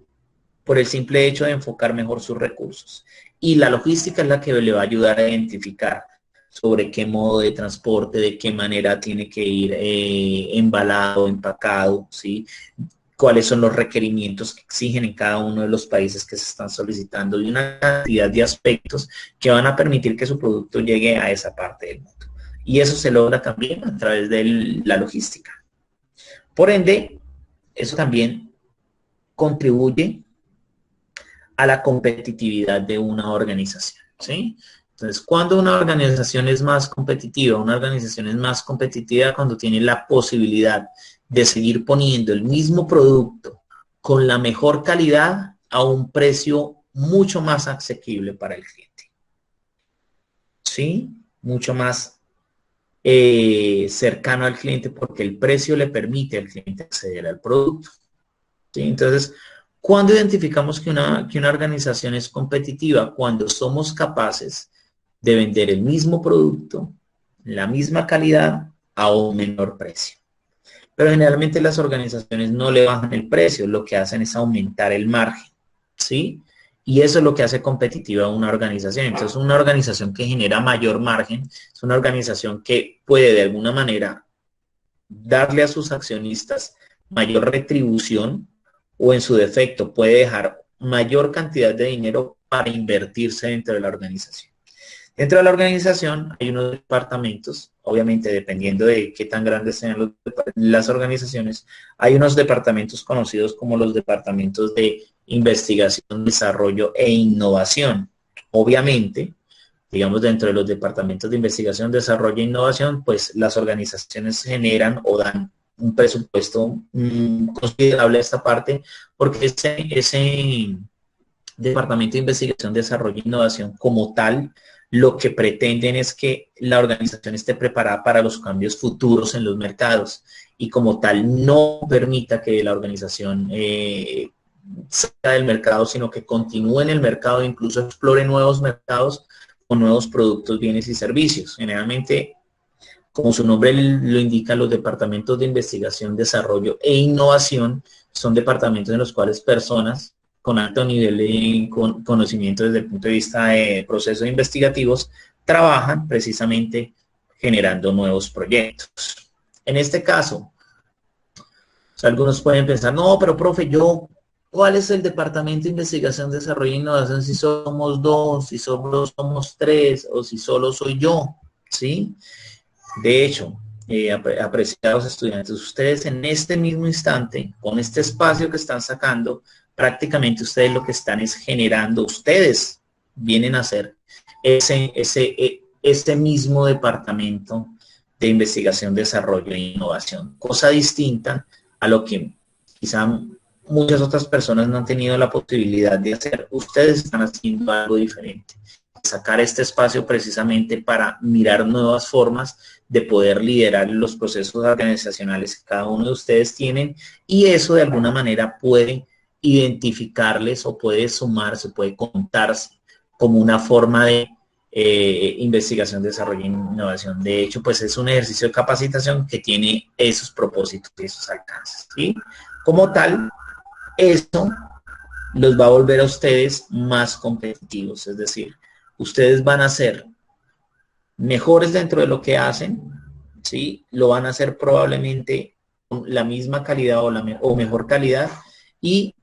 Por el simple hecho de enfocar mejor sus recursos. Y la logística es la que le va a ayudar a identificar sobre qué modo de transporte, de qué manera tiene que ir embalado, empacado, ¿sí? Cuáles son los requerimientos que exigen en cada uno de los países que se están solicitando y una cantidad de aspectos que van a permitir que su producto llegue a esa parte del mundo. Y eso se logra también a través de la logística. Por ende, eso también contribuye a la competitividad de una organización, ¿sí? Entonces, cuando una organización es más competitiva, cuando tiene la posibilidad de seguir poniendo el mismo producto con la mejor calidad a un precio mucho más asequible para el cliente, ¿sí? Mucho más cercano al cliente porque el precio le permite al cliente acceder al producto, ¿sí? Entonces, ¿cuándo identificamos que una organización es competitiva? Cuando somos capaces de vender el mismo producto, la misma calidad, a un menor precio. Pero generalmente las organizaciones no le bajan el precio, lo que hacen es aumentar el margen, ¿sí? Y eso es lo que hace competitiva una organización. Entonces, una organización que genera mayor margen es una organización que puede de alguna manera darle a sus accionistas mayor retribución o en su defecto puede dejar mayor cantidad de dinero para invertirse dentro de la organización. Dentro de la organización hay unos departamentos, obviamente dependiendo de qué tan grandes sean las organizaciones, hay unos departamentos conocidos como los departamentos de investigación, desarrollo e innovación. Obviamente, digamos dentro de los departamentos de investigación, desarrollo e innovación, pues las organizaciones generan o dan un presupuesto considerable a esta parte porque ese departamento de investigación, desarrollo e innovación como tal, lo que pretenden es que la organización esté preparada para los cambios futuros en los mercados y como tal no permita que la organización salga del mercado, sino que continúe en el mercado e incluso explore nuevos mercados con nuevos productos, bienes y servicios. Generalmente, como su nombre lo indica, los departamentos de investigación, desarrollo e innovación son departamentos en los cuales personas con alto nivel de conocimiento desde el punto de vista de procesos investigativos trabajan precisamente generando nuevos proyectos. En este caso, algunos pueden pensar, no, pero profe, ¿cuál es el departamento de investigación, desarrollo e innovación si somos dos, si solo somos tres o si solo soy yo? ¿Sí? De hecho, apreciados estudiantes, ustedes en este mismo instante, con este espacio que están sacando, prácticamente ustedes lo que están es generando, ustedes vienen a hacer ese mismo departamento de investigación, desarrollo e innovación, cosa distinta a lo que quizá muchas otras personas no han tenido la posibilidad de hacer. Ustedes están haciendo algo diferente. Sacar este espacio precisamente para mirar nuevas formas de poder liderar los procesos organizacionales que cada uno de ustedes tienen y eso de alguna manera puede identificarles o puede sumarse, puede contarse como una forma de investigación, desarrollo e innovación. De hecho, pues es un ejercicio de capacitación que tiene esos propósitos y esos alcances, ¿sí? Como tal, eso los va a volver a ustedes más competitivos, es decir, ustedes van a ser mejores dentro de lo que hacen, ¿sí? Lo van a hacer probablemente con la misma calidad o mejor calidad y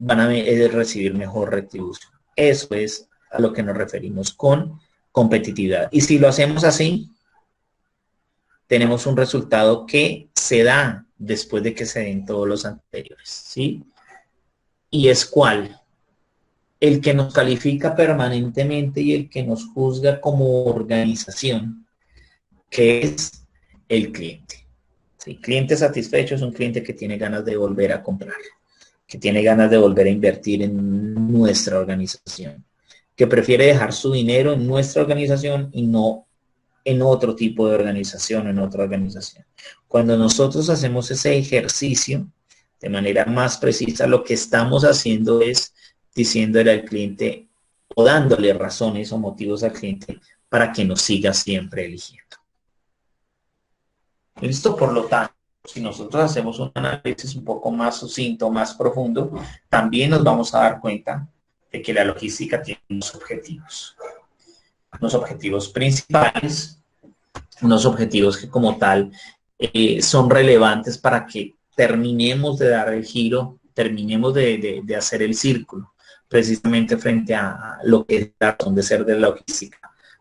van a recibir mejor retribución. Eso es a lo que nos referimos con competitividad. Y si lo hacemos así, tenemos un resultado que se da después de que se den todos los anteriores, ¿sí? ¿Y es cuál? El que nos califica permanentemente y el que nos juzga como organización, que es el cliente. ¿Sí? Cliente satisfecho es un cliente que tiene ganas de volver a comprar. que tiene ganas de volver a invertir en nuestra organización, que prefiere dejar su dinero en nuestra organización y no en otro tipo de organización, en otra organización. Cuando nosotros hacemos ese ejercicio de manera más precisa, lo que estamos haciendo es diciéndole al cliente o dándole razones o motivos al cliente para que nos siga siempre eligiendo. ¿Listo? Por lo tanto, si nosotros hacemos un análisis un poco más sucinto, más profundo, también nos vamos a dar cuenta de que la logística tiene unos objetivos principales, unos objetivos que como tal son relevantes para que terminemos de dar el giro, terminemos de hacer el círculo, precisamente frente a lo que es la razón de ser de la logística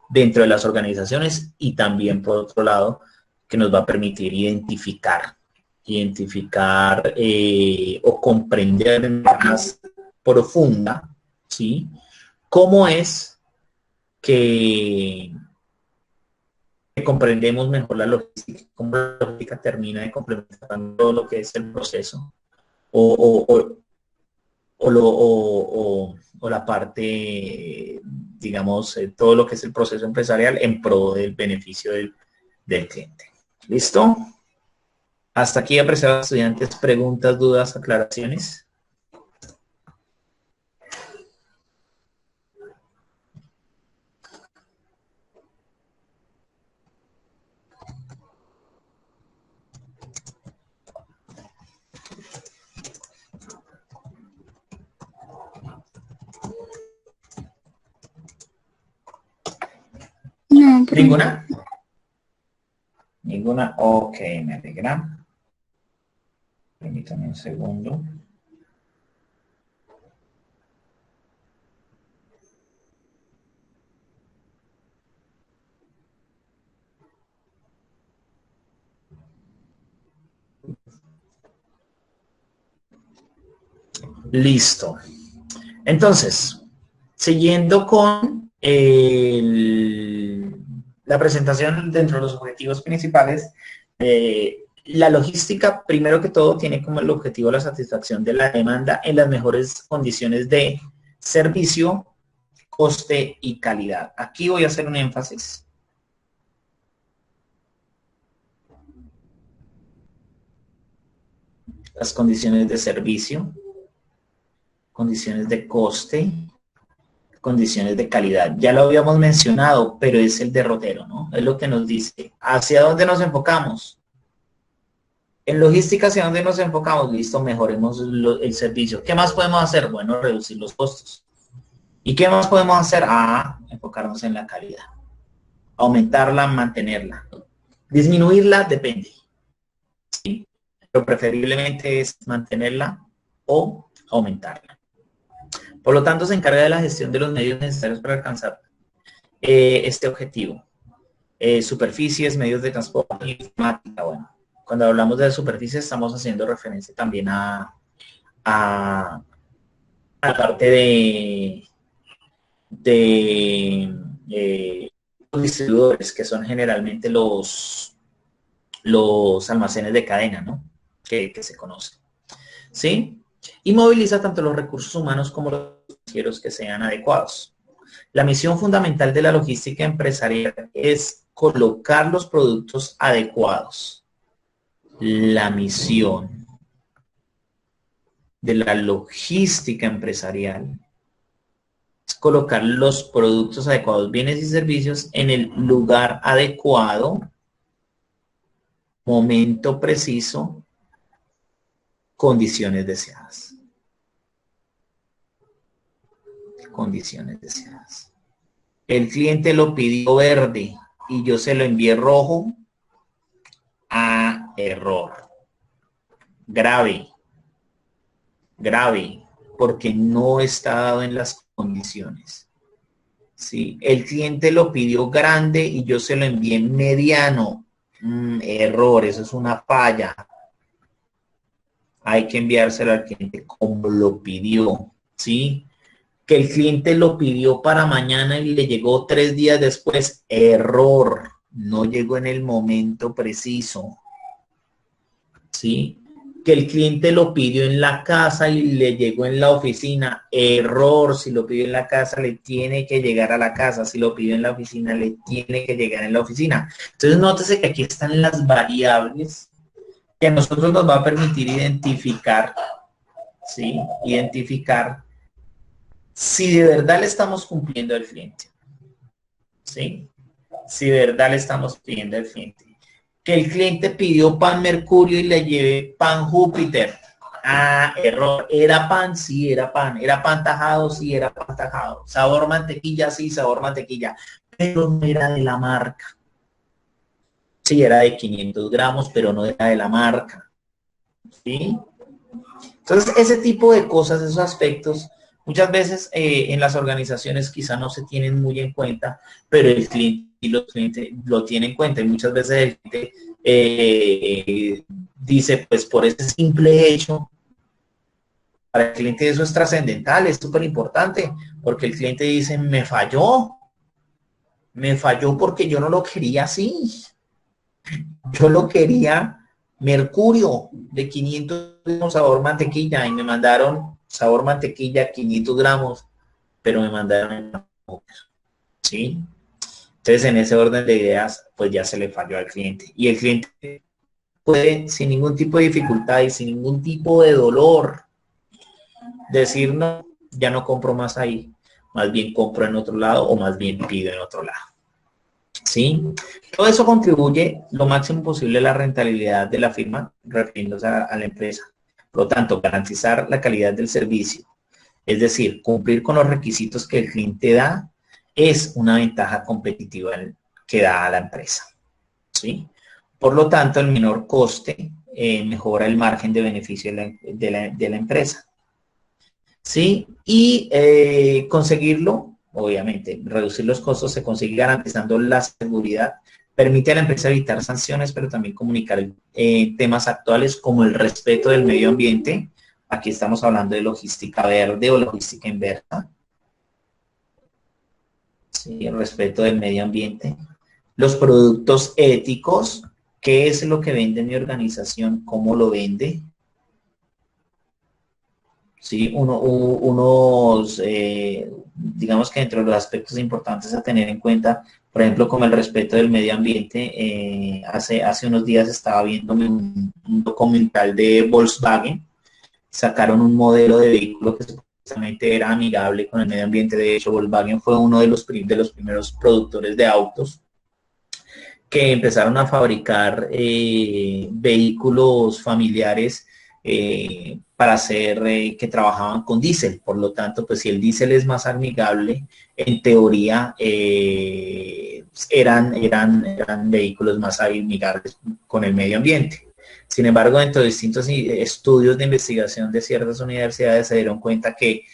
dentro de las organizaciones y también por otro lado que nos va a permitir identificar o comprender de manera más profunda, ¿sí? Cómo es que comprendemos mejor la logística, cómo la logística termina de complementar todo lo que es el proceso o la parte, digamos, todo lo que es el proceso empresarial en pro del beneficio del cliente. ¿Listo? Hasta aquí, apreciados estudiantes, preguntas, dudas, aclaraciones. No, ¿Ninguna? ¿Ninguna? Ok, me alegra. Permítame un segundo. Listo. Entonces, siguiendo con la presentación dentro de los objetivos principales, la logística, primero que todo, tiene como el objetivo la satisfacción de la demanda en las mejores condiciones de servicio, coste y calidad. Aquí voy a hacer un énfasis. Las condiciones de servicio, condiciones de coste, condiciones de calidad. Ya lo habíamos mencionado, pero es el derrotero, ¿no? Es lo que nos dice. ¿Hacia dónde nos enfocamos? En logística, ¿hacia dónde nos enfocamos? Listo, mejoremos el servicio. ¿Qué más podemos hacer? Bueno, reducir los costos. ¿Y qué más podemos hacer? Enfocarnos en la calidad. Aumentarla, mantenerla. Disminuirla, depende. ¿Sí? Pero preferiblemente es mantenerla o aumentarla. Por lo tanto, se encarga de la gestión de los medios necesarios para alcanzar este objetivo. Superficies, medios de transporte, informática. Bueno, cuando hablamos de superficies estamos haciendo referencia también a la parte de los distribuidores, que son generalmente los almacenes de cadena, ¿no? Que se conocen. ¿Sí? Y moviliza tanto los recursos humanos como los financieros que sean adecuados. La misión fundamental de la logística empresarial es colocar los productos adecuados. La misión de la logística empresarial es colocar los productos adecuados, bienes y servicios en el lugar adecuado, momento preciso, condiciones deseadas. Condiciones deseadas. El cliente lo pidió verde y yo se lo envié rojo. Error. Grave. Grave. Porque no está dado en las condiciones. ¿Sí? El cliente lo pidió grande y yo se lo envié mediano. Error. Eso es una falla. Hay que enviárselo al cliente como lo pidió, ¿sí? Que el cliente lo pidió para mañana y le llegó 3 días después. Error. No llegó en el momento preciso, ¿sí? que el cliente lo pidió en la casa y le llegó en la oficina. Error, si lo pidió en la casa, le tiene que llegar a la casa. Si lo pidió en la oficina, le tiene que llegar en la oficina. Entonces, nótese que aquí están las variables que a nosotros nos va a permitir identificar, ¿sí? Identificar si de verdad le estamos cumpliendo al cliente, ¿sí? Si de verdad le estamos pidiendo al cliente. Que el cliente pidió pan Mercurio y le llevé pan Júpiter. Ah, error. ¿Era pan? Sí, era pan. ¿Era pan tajado? Sí, era pan tajado. ¿Sabor mantequilla? Sí, sabor mantequilla. Pero no era de la marca. Sí, era de 500 gramos, pero no era de la marca. ¿Sí? Entonces, ese tipo de cosas, esos aspectos, muchas veces en las organizaciones quizá no se tienen muy en cuenta, pero el cliente y los clientes lo tienen en cuenta. Y muchas veces el cliente dice, pues por ese simple hecho, para el cliente eso es trascendental, es súper importante, porque el cliente dice, me falló porque yo no lo quería así. Yo lo quería Mercurio de 500 gramos sabor mantequilla y me mandaron sabor mantequilla 500 gramos, pero me mandaron, ¿sí? Entonces en ese orden de ideas, pues ya se le falló al cliente. Y el cliente puede, sin ningún tipo de dificultad y sin ningún tipo de dolor, decir, no, ya no compro más ahí, más bien compro en otro lado o más bien pido en otro lado. ¿Sí? Todo eso contribuye lo máximo posible a la rentabilidad de la firma, refiriéndose a la empresa. Por lo tanto, garantizar la calidad del servicio, es decir, cumplir con los requisitos que el cliente da, es una ventaja competitiva que da a la empresa. ¿Sí? Por lo tanto, el menor coste mejora el margen de beneficio de la empresa. ¿Sí? Y conseguirlo, obviamente, reducir los costos se consigue garantizando la seguridad, permite a la empresa evitar sanciones, pero también comunicar temas actuales como el respeto del medio ambiente. Aquí estamos hablando de logística verde o logística inversa. Sí, el respeto del medio ambiente. Los productos éticos, ¿qué es lo que vende mi organización? ¿Cómo lo vende? Sí, digamos que entre los aspectos importantes a tener en cuenta, por ejemplo, como el respeto del medio ambiente, hace unos días estaba viendo un documental de Volkswagen, sacaron un modelo de vehículo que supuestamente era amigable con el medio ambiente. De hecho, Volkswagen fue uno de los primeros productores de autos que empezaron a fabricar vehículos familiares para hacer que trabajaban con diésel. Por lo tanto, pues si el diésel es más amigable, en teoría eran vehículos más amigables con el medio ambiente. Sin embargo, dentro de distintos estudios de investigación de ciertas universidades se dieron cuenta que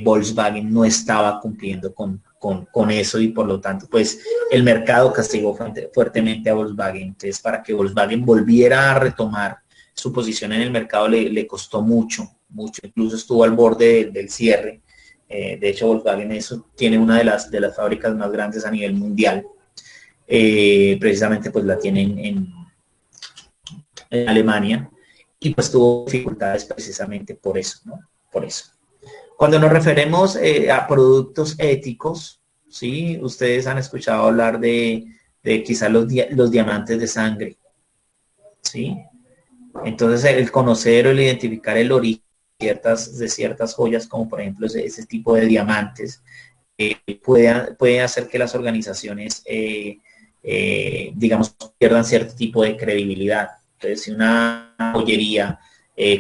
Volkswagen no estaba cumpliendo con eso y por lo tanto, pues el mercado castigó fuertemente a Volkswagen. Entonces, para que Volkswagen volviera a retomar su posición en el mercado le costó mucho, incluso estuvo al borde del cierre. De hecho, Volkswagen tiene una de las fábricas más grandes a nivel mundial. Precisamente pues la tienen en Alemania y pues tuvo dificultades precisamente por eso, ¿no? Por eso. Cuando nos referimos a productos éticos, ¿sí? Ustedes han escuchado hablar de quizás los diamantes de sangre, ¿sí? Entonces, el conocer o el identificar el origen de ciertas joyas, como por ejemplo ese tipo de diamantes, puede hacer que las organizaciones, digamos, pierdan cierto tipo de credibilidad. Entonces, si una joyería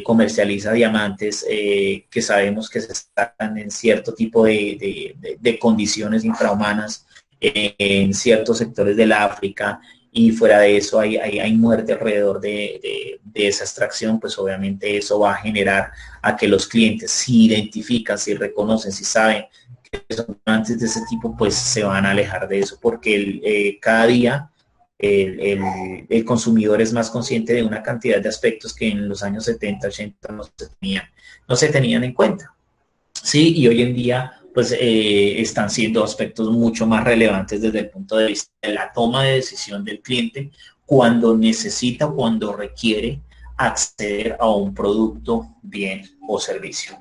comercializa diamantes que sabemos que se están en cierto tipo de condiciones infrahumanas en ciertos sectores del África, y fuera de eso hay muerte alrededor de esa extracción, pues obviamente eso va a generar a que los clientes si identifican, si reconocen, si saben que son diamantes de ese tipo, pues se van a alejar de eso, porque cada día el consumidor es más consciente de una cantidad de aspectos que en los años 70, 80 no se tenían en cuenta. Sí, y hoy en día pues están siendo aspectos mucho más relevantes desde el punto de vista de la toma de decisión del cliente cuando necesita o cuando requiere acceder a un producto, bien o servicio.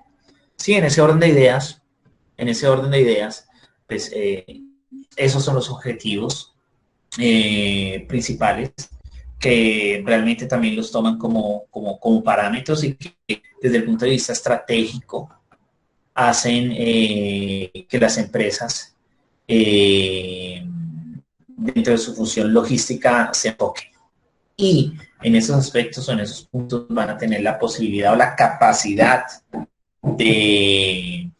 Sí, en ese orden de ideas, pues esos son los objetivos principales que realmente también los toman como parámetros y que desde el punto de vista estratégico hacen que las empresas dentro de su función logística se enfoquen. Y en esos aspectos o en esos puntos van a tener la posibilidad o la capacidad de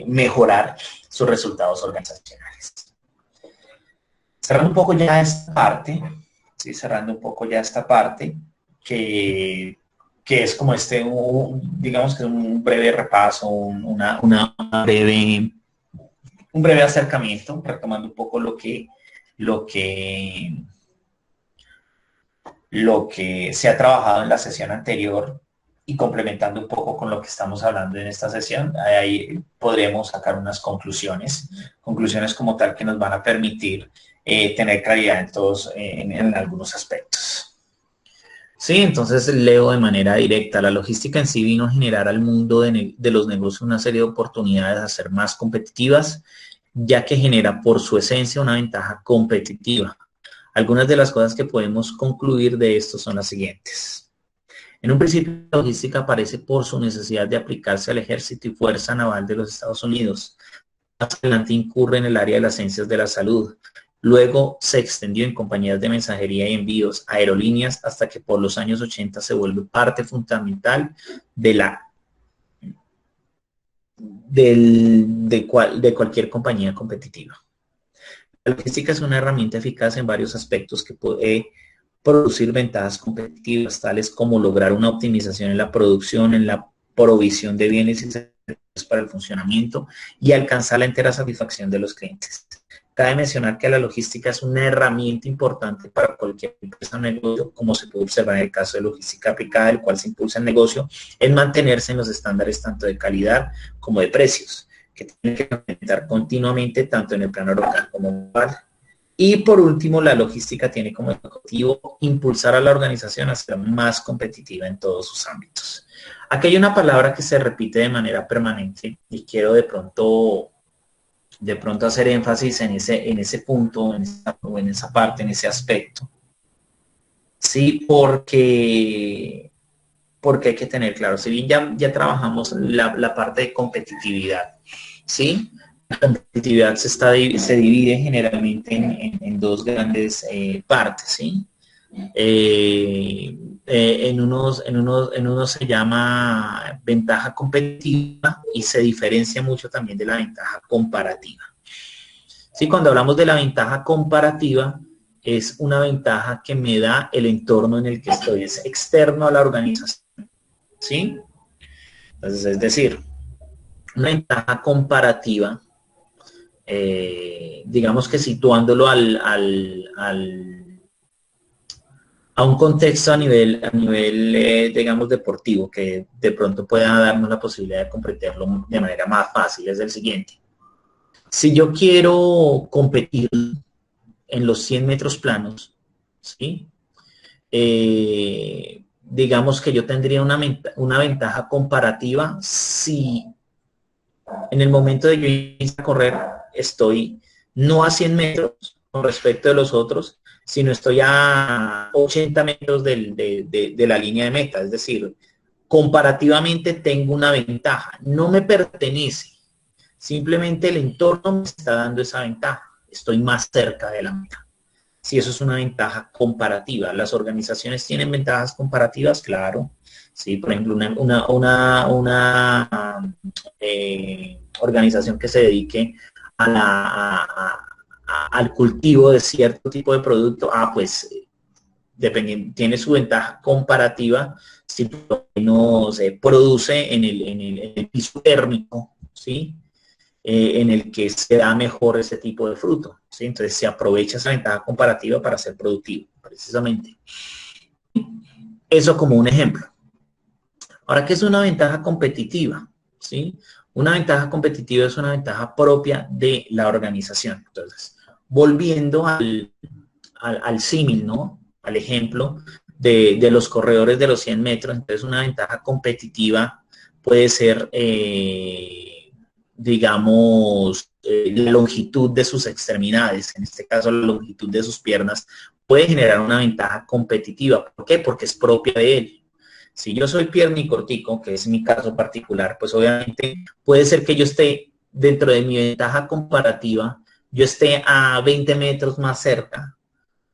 mejorar sus resultados organizacionales. Cerrando un poco ya esta parte, ¿sí? Cerrando un poco ya esta parte, que es como digamos que un breve repaso, un breve acercamiento, retomando un poco lo que se ha trabajado en la sesión anterior y complementando un poco con lo que estamos hablando en esta sesión. Ahí podremos sacar unas conclusiones como tal que nos van a permitir tener claridad en algunos aspectos. Sí, entonces leo de manera directa. La logística en sí vino a generar al mundo de los negocios una serie de oportunidades a ser más competitivas, ya que genera por su esencia una ventaja competitiva. Algunas de las cosas que podemos concluir de esto son las siguientes. En un principio, la logística aparece por su necesidad de aplicarse al ejército y fuerza naval de los Estados Unidos. Más adelante incurre en el área de las ciencias de la salud. Luego se extendió en compañías de mensajería y envíos, aerolíneas, hasta que por los años 80 se vuelve parte fundamental de cualquier compañía competitiva. La logística es una herramienta eficaz en varios aspectos que puede producir ventajas competitivas, tales como lograr una optimización en la producción, en la provisión de bienes y servicios para el funcionamiento y alcanzar la entera satisfacción de los clientes. Cabe mencionar que la logística es una herramienta importante para cualquier empresa o negocio, como se puede observar en el caso de logística aplicada, el cual se impulsa el negocio en mantenerse en los estándares tanto de calidad como de precios, que tienen que aumentar continuamente tanto en el plano local como global. Y por último, la logística tiene como objetivo impulsar a la organización a ser más competitiva en todos sus ámbitos. Aquí hay una palabra que se repite de manera permanente y quiero de pronto hacer énfasis en ese punto, en esa parte, en ese aspecto. Sí, porque hay que tener claro, si bien ya trabajamos la parte de competitividad, ¿sí? La competitividad se divide generalmente en dos grandes partes, ¿sí? En unos se llama ventaja competitiva y se diferencia mucho también de la ventaja comparativa. Sí, cuando hablamos de la ventaja comparativa, es una ventaja que me da el entorno en el que estoy, es externo a la organización. ¿Sí? Entonces, es decir, una ventaja comparativa, digamos que situándolo a un contexto a nivel digamos, deportivo, que de pronto pueda darnos la posibilidad de comprenderlo de manera más fácil, es el siguiente. Si yo quiero competir en los 100 metros planos, ¿sí? Digamos que yo tendría una ventaja comparativa si en el momento de yo iniciar a correr estoy no a 100 metros con respecto de los otros, sino estoy a 80 metros de la línea de meta. Es decir, comparativamente tengo una ventaja. No me pertenece. Simplemente el entorno me está dando esa ventaja. Estoy más cerca de la meta. Si eso es una ventaja comparativa. ¿Las organizaciones tienen ventajas comparativas? Claro. Sí, por ejemplo, una organización que se dedique al cultivo de cierto tipo de producto, pues tiene su ventaja comparativa si no se produce en el piso térmico, ¿sí? En el que se da mejor ese tipo de fruto, ¿sí? Entonces se aprovecha esa ventaja comparativa para ser productivo, precisamente. Eso como un ejemplo. Ahora, ¿qué es una ventaja competitiva? ¿Sí? Una ventaja competitiva es una ventaja propia de la organización. Entonces, volviendo al símil, ¿no? Al ejemplo de los corredores de los 100 metros. Entonces una ventaja competitiva puede ser, digamos, la longitud de sus extremidades, en este caso la longitud de sus piernas, puede generar una ventaja competitiva. ¿Por qué? Porque es propia de él. Si yo soy piernicortico, que es mi caso particular, pues obviamente puede ser que yo esté dentro de mi ventaja comparativa, yo esté a 20 metros más cerca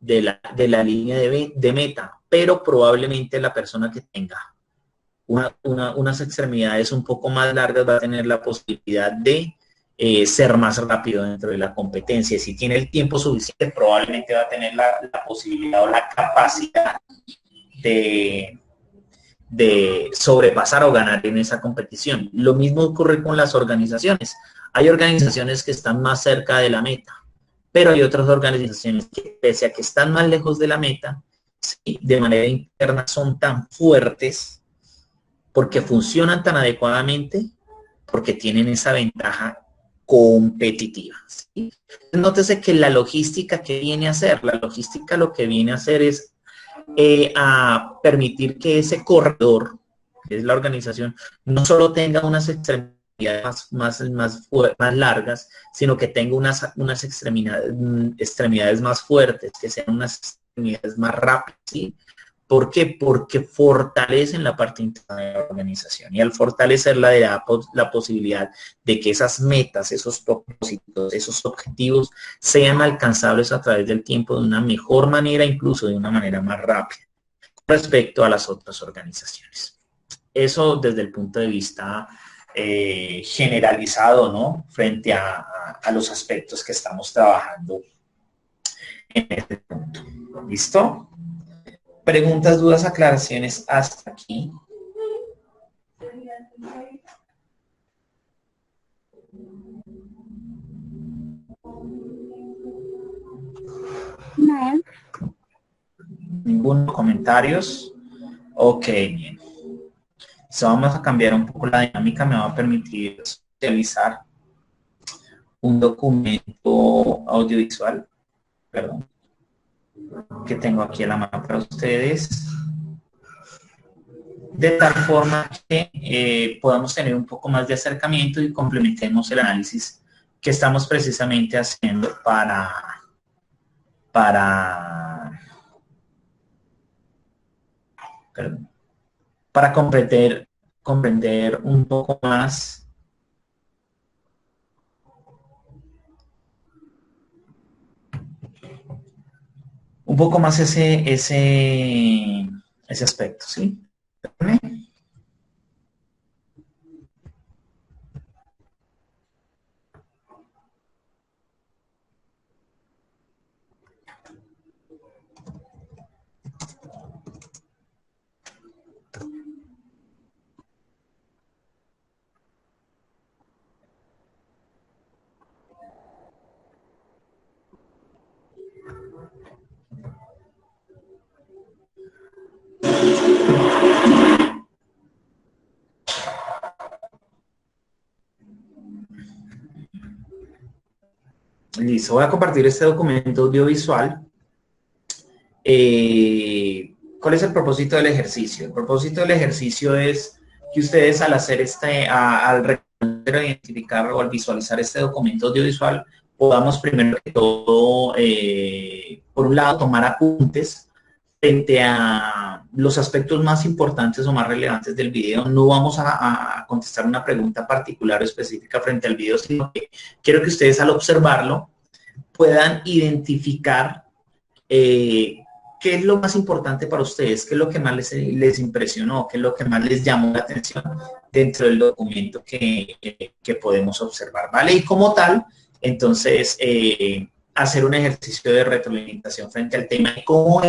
de la línea de meta, pero probablemente la persona que tenga unas extremidades un poco más largas va a tener la posibilidad de ser más rápido dentro de la competencia. Si tiene el tiempo suficiente, probablemente va a tener la posibilidad o la capacidad de sobrepasar o ganar en esa competición. Lo mismo ocurre con las organizaciones. Hay organizaciones que están más cerca de la meta, pero hay otras organizaciones que, pese a que están más lejos de la meta, sí, de manera interna son tan fuertes porque funcionan tan adecuadamente, porque tienen esa ventaja competitiva. ¿Sí? Nótese que la logística, ¿qué viene a hacer? La logística lo que viene a hacer es a permitir que ese corredor, que es la organización, no solo tenga unas extremidades más largas, sino que tenga unas extremidades más fuertes, que sean unas extremidades más rápidas, ¿sí? ¿Por qué? Porque fortalecen la parte interna de la organización y al fortalecerla da la posibilidad de que esas metas, esos propósitos, esos objetivos sean alcanzables a través del tiempo de una mejor manera, incluso de una manera más rápida respecto a las otras organizaciones. Eso desde el punto de vista generalizado, ¿no? Frente a los aspectos que estamos trabajando en este punto. ¿Listo? Preguntas, dudas, aclaraciones hasta aquí. No. ¿Ninguno? ¿Comentarios? Ok, bien. So, vamos a cambiar un poco la dinámica. Me va a permitir socializar un documento audiovisual, perdón, que tengo aquí a la mano para ustedes, de tal forma que podamos tener un poco más de acercamiento y complementemos el análisis que estamos precisamente haciendo para comprender un poco más ese aspecto, ¿sí? Listo, voy a compartir este documento audiovisual. ¿Cuál es el propósito del ejercicio? El propósito del ejercicio es que ustedes al hacer al reconocer, al identificar o al visualizar este documento audiovisual, podamos primero que todo, por un lado, tomar apuntes frente a los aspectos más importantes o más relevantes del video. No vamos a contestar una pregunta particular o específica frente al video, sino que quiero que ustedes al observarlo puedan identificar qué es lo más importante para ustedes, qué es lo que más les impresionó, qué es lo que más les llamó la atención dentro del documento que podemos observar, ¿vale? Y como tal, entonces, hacer un ejercicio de retroalimentación frente al tema y cómo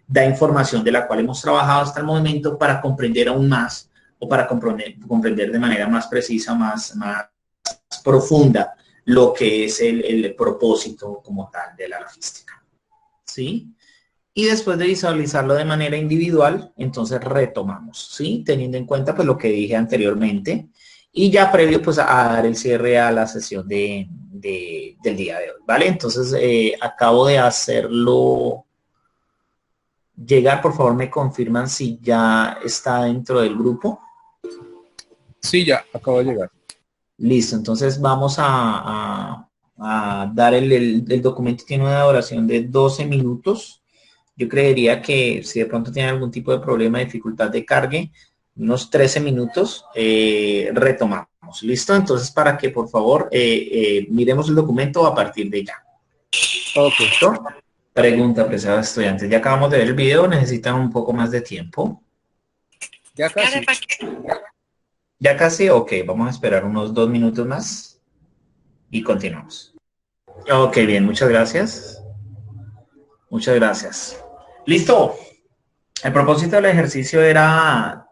da información de la cual hemos trabajado hasta el momento para comprender aún más o para comprender de manera más precisa, más profunda lo que es el propósito como tal de la logística. ¿Sí? Y después de visualizarlo de manera individual, entonces retomamos, ¿sí? Teniendo en cuenta pues lo que dije anteriormente y ya previo pues a dar el cierre a la sesión del día de hoy, ¿vale? Entonces acabo de hacerlo llegar, por favor me confirman si ya está dentro del grupo. Sí, ya, acabo de llegar. Listo, entonces vamos a dar el documento, tiene una duración de 12 minutos. Yo creería que si de pronto tiene algún tipo de problema, dificultad de cargue, unos 13 minutos, retomamos. ¿Listo? Entonces, para que por favor miremos el documento a partir de ya. Ok. ¿Listo? Pregunta, apreciados estudiantes. Ya acabamos de ver el video, necesitan un poco más de tiempo. Ya casi. Ya casi, ok, vamos a esperar unos 2 minutos más y continuamos. Ok, bien, muchas gracias. Muchas gracias. Listo. El propósito del ejercicio era,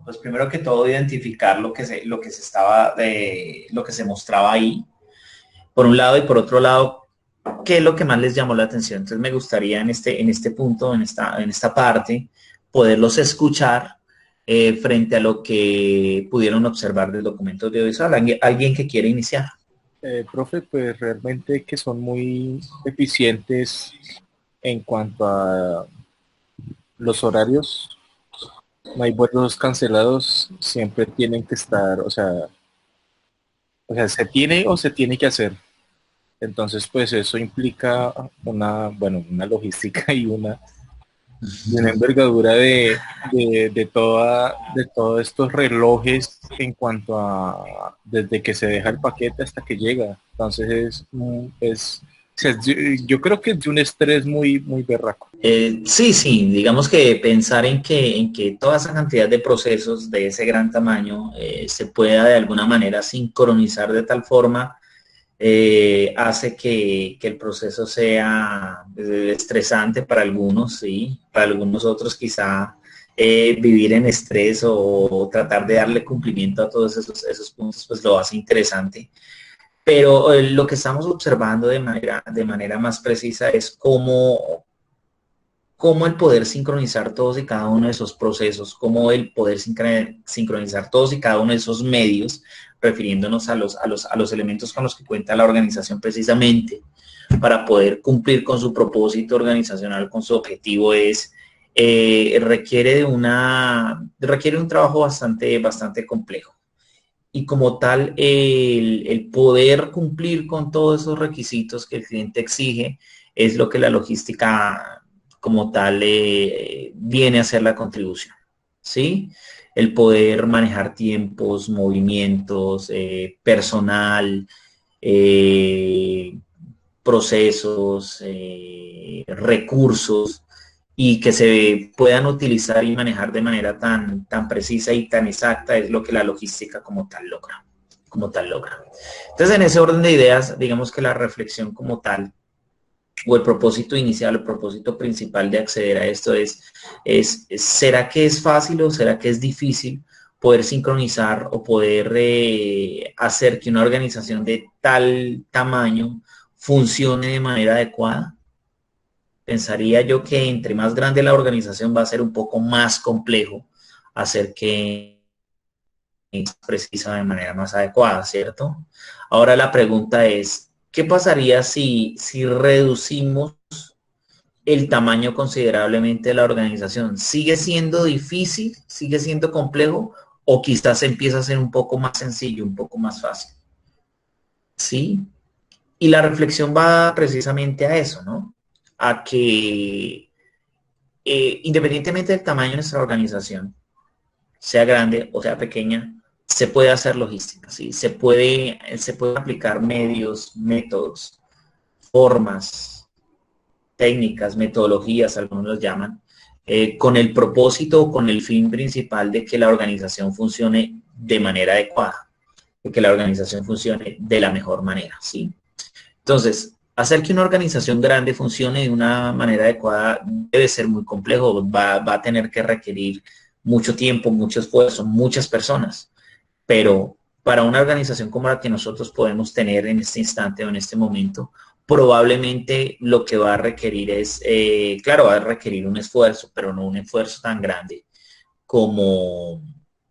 pues primero que todo, identificar lo que se mostraba ahí, por un lado, y por otro lado, qué es lo que más les llamó la atención. Entonces me gustaría en este punto, en esta parte, poderlos escuchar frente a lo que pudieron observar del documento audiovisual. ¿Alguien que quiere iniciar? Profe, pues realmente que son muy eficientes en cuanto a los horarios. No hay vuelos cancelados, siempre tienen que estar, se tiene o se tiene que hacer. Entonces, pues eso implica una logística y una envergadura de todos estos relojes en cuanto a desde que se deja el paquete hasta que llega. Entonces o sea, yo creo que es de un estrés muy, muy berraco. Sí, digamos que pensar en que toda esa cantidad de procesos de ese gran tamaño se pueda de alguna manera sincronizar de tal forma hace que el proceso sea estresante para algunos, sí, para algunos otros quizá vivir en estrés o tratar de darle cumplimiento a todos esos puntos, pues lo hace interesante. Pero lo que estamos observando de manera más precisa es cómo el poder sincronizar todos y cada uno de esos procesos, cómo el poder sincronizar todos y cada uno de esos medios, refiriéndonos a los elementos con los que cuenta la organización precisamente para poder cumplir con su propósito organizacional, con su objetivo, requiere un trabajo bastante complejo. Y como tal, el poder cumplir con todos esos requisitos que el cliente exige es lo que la logística como tal viene a hacer la contribución, ¿sí? El poder manejar tiempos, movimientos, personal, eh, procesos, recursos y que se puedan utilizar y manejar de manera tan precisa y tan exacta es lo que la logística como tal logra. Entonces, en ese orden de ideas, digamos que la reflexión como tal o el propósito inicial, el propósito principal de acceder a esto ¿será que es fácil o será que es difícil poder sincronizar o poder hacer que una organización de tal tamaño funcione de manera adecuada? Pensaría yo que entre más grande la organización va a ser un poco más complejo hacer que precisa de manera más adecuada, ¿cierto? Ahora la pregunta es, ¿qué pasaría si reducimos el tamaño considerablemente de la organización? ¿Sigue siendo difícil? ¿Sigue siendo complejo? ¿O quizás empieza a ser un poco más sencillo, un poco más fácil? ¿Sí? Y la reflexión va precisamente a eso, ¿no? A que independientemente del tamaño de nuestra organización, sea grande o sea pequeña, se puede hacer logística, ¿sí? Se puede aplicar medios, métodos, formas, técnicas, metodologías, algunos los llaman, con el propósito o con el fin principal de que la organización funcione de manera adecuada, de que la organización funcione de la mejor manera, ¿sí? Entonces, hacer que una organización grande funcione de una manera adecuada debe ser muy complejo, va a tener que requerir mucho tiempo, mucho esfuerzo, muchas personas, pero para una organización como la que nosotros podemos tener en este instante o en este momento, probablemente lo que va a requerir claro, va a requerir un esfuerzo, pero no un esfuerzo tan grande como,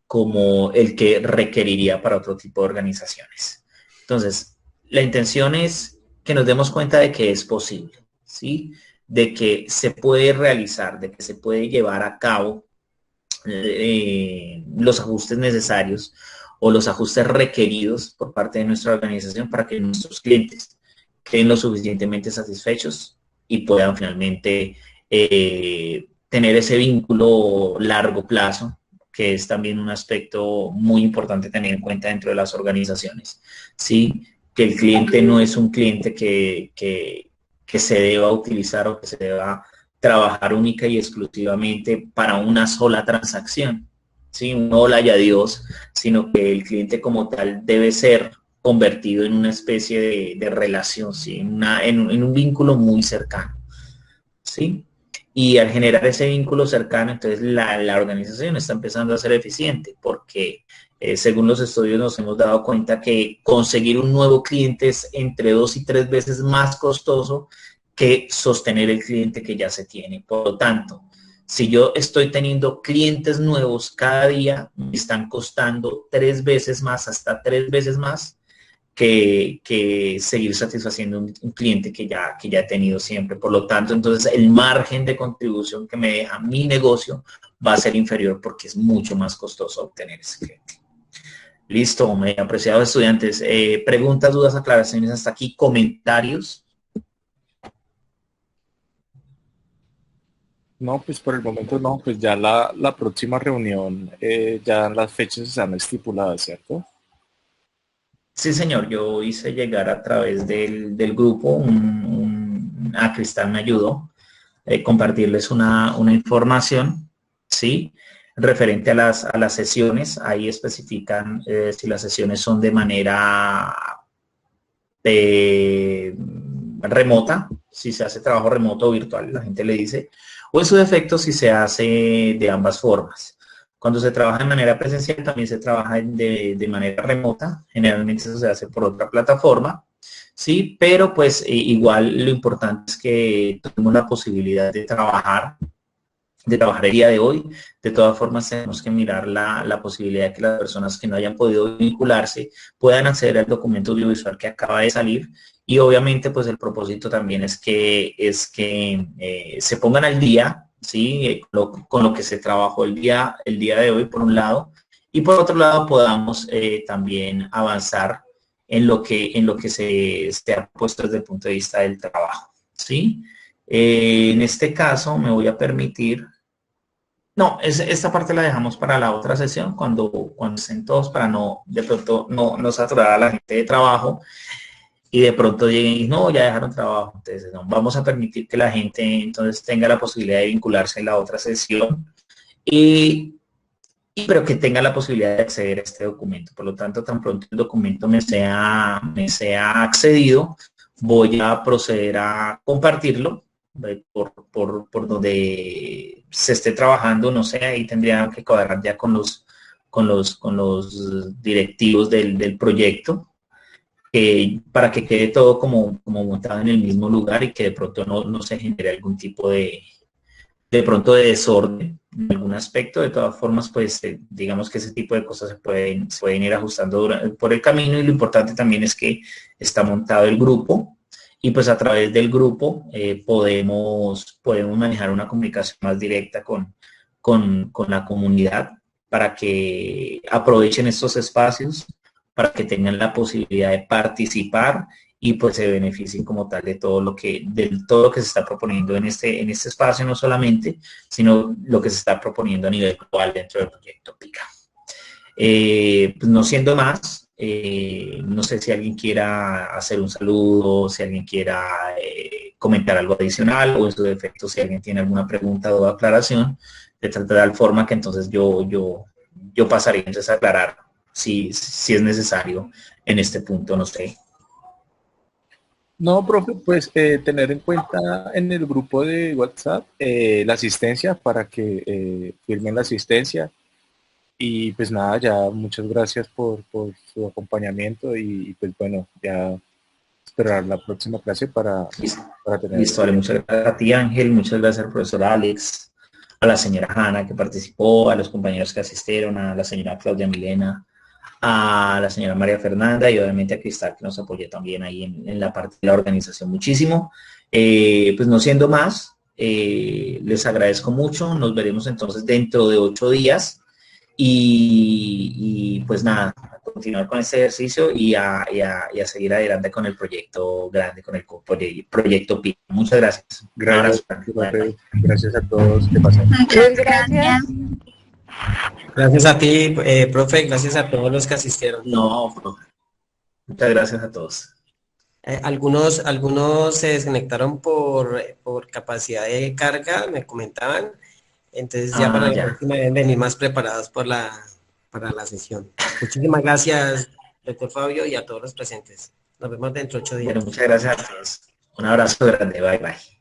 como el que requeriría para otro tipo de organizaciones. Entonces, la intención es que nos demos cuenta de que es posible, ¿sí? de que se puede realizar, de que se puede llevar a cabo los ajustes necesarios o los ajustes requeridos por parte de nuestra organización para que nuestros clientes queden lo suficientemente satisfechos y puedan finalmente tener ese vínculo largo plazo, que es también un aspecto muy importante tener en cuenta dentro de las organizaciones. ¿Sí? Que el cliente no es un cliente que se deba utilizar o que se deba trabajar única y exclusivamente para una sola transacción, ¿sí? Un hola y adiós, sino que el cliente como tal debe ser convertido en una especie de relación, ¿sí? En un vínculo muy cercano, ¿sí? Y al generar ese vínculo cercano, entonces la organización está empezando a ser eficiente, porque según los estudios nos hemos dado cuenta que conseguir un nuevo cliente es entre 2 y 3 veces más costoso que sostener el cliente que ya se tiene. Por lo tanto, si yo estoy teniendo clientes nuevos cada día, me están costando 3 veces más, hasta 3 veces más que seguir satisfaciendo un cliente que ya he tenido siempre. Por lo tanto, entonces el margen de contribución que me deja mi negocio va a ser inferior porque es mucho más costoso obtener ese cliente. Listo, apreciados estudiantes. Preguntas, dudas, aclaraciones hasta aquí, comentarios. No, pues por el momento no, pues ya la próxima reunión, ya las fechas están estipuladas, ¿cierto? Sí, señor, yo hice llegar a través del grupo, a Cristal me ayudó compartirles una información, ¿sí? Referente a las sesiones, ahí especifican si las sesiones son de manera remota, si se hace trabajo remoto o virtual, la gente le dice, o en su defecto si se hace de ambas formas. Cuando se trabaja de manera presencial, también se trabaja de manera remota. Generalmente eso se hace por otra plataforma, ¿sí? Pero pues igual lo importante es que tenemos la posibilidad de trabajar el día de hoy. De todas formas, tenemos que mirar la posibilidad de que las personas que no hayan podido vincularse puedan acceder al documento audiovisual que acaba de salir. Y obviamente, pues el propósito también es que se pongan al día, ¿sí? Con lo que se trabajó el día de hoy, por un lado, y por otro lado podamos también avanzar en lo que se ha puesto desde el punto de vista del trabajo, ¿sí? En este caso me voy a permitir, no, esta parte la dejamos para la otra sesión, cuando estén todos, para no, de pronto, no saturar a la gente de trabajo y de pronto lleguen y no, ya dejaron trabajo. Entonces, no, vamos a permitir que la gente entonces tenga la posibilidad de vincularse en la otra sesión pero que tenga la posibilidad de acceder a este documento. Por lo tanto, tan pronto el documento me sea accedido, voy a proceder a compartirlo por donde se esté trabajando, no sé, ahí tendría que cuadrar ya con los directivos del proyecto, para que quede todo como montado en el mismo lugar y que de pronto no se genere algún tipo de pronto de desorden en algún aspecto. De todas formas, pues digamos que ese tipo de cosas se pueden ir ajustando por el camino, y lo importante también es que está montado el grupo y pues a través del grupo podemos manejar una comunicación más directa con la comunidad para que aprovechen estos espacios, para que tengan la posibilidad de participar y pues se beneficien como tal de todo lo que se está proponiendo en este espacio, no solamente, sino lo que se está proponiendo a nivel global dentro del proyecto PICA. Pues no siendo más, no sé si alguien quiera hacer un saludo, si alguien quiera comentar algo adicional, o en su defecto, si alguien tiene alguna pregunta o aclaración, de tal forma que entonces yo pasaría entonces a aclarar si es necesario en este punto, no sé. No, profe, pues tener en cuenta en el grupo de WhatsApp la asistencia para que firmen la asistencia. Y pues nada, ya muchas gracias por su acompañamiento y pues bueno, ya esperar la próxima clase para tener... Listo, vale, muchas gracias a ti, Ángel, muchas gracias al profesor Alex, a la señora Hanna que participó, a los compañeros que asistieron, a la señora Claudia Milena, a la señora María Fernanda y obviamente a Cristal, que nos apoyó también ahí en la parte de la organización muchísimo. Pues no siendo más, les agradezco mucho. Nos veremos entonces dentro de 8 días. Y pues nada, a continuar con este ejercicio y a seguir adelante con el proyecto grande, con el proyecto PI. Muchas gracias. Un abrazo. Gracias, profe. Gracias a todos. Que pasen. Muchas gracias. Gracias a ti, profe, gracias a todos los que asistieron. No, muchas gracias a todos. Algunos se desconectaron por capacidad de carga, me comentaban. Entonces ya para la próxima deben venir más preparados para la sesión. Muchísimas gracias, doctor Fabio, y a todos los presentes. Nos vemos dentro de 8 días. Bueno, muchas gracias a todos. Un abrazo grande. Bye, bye.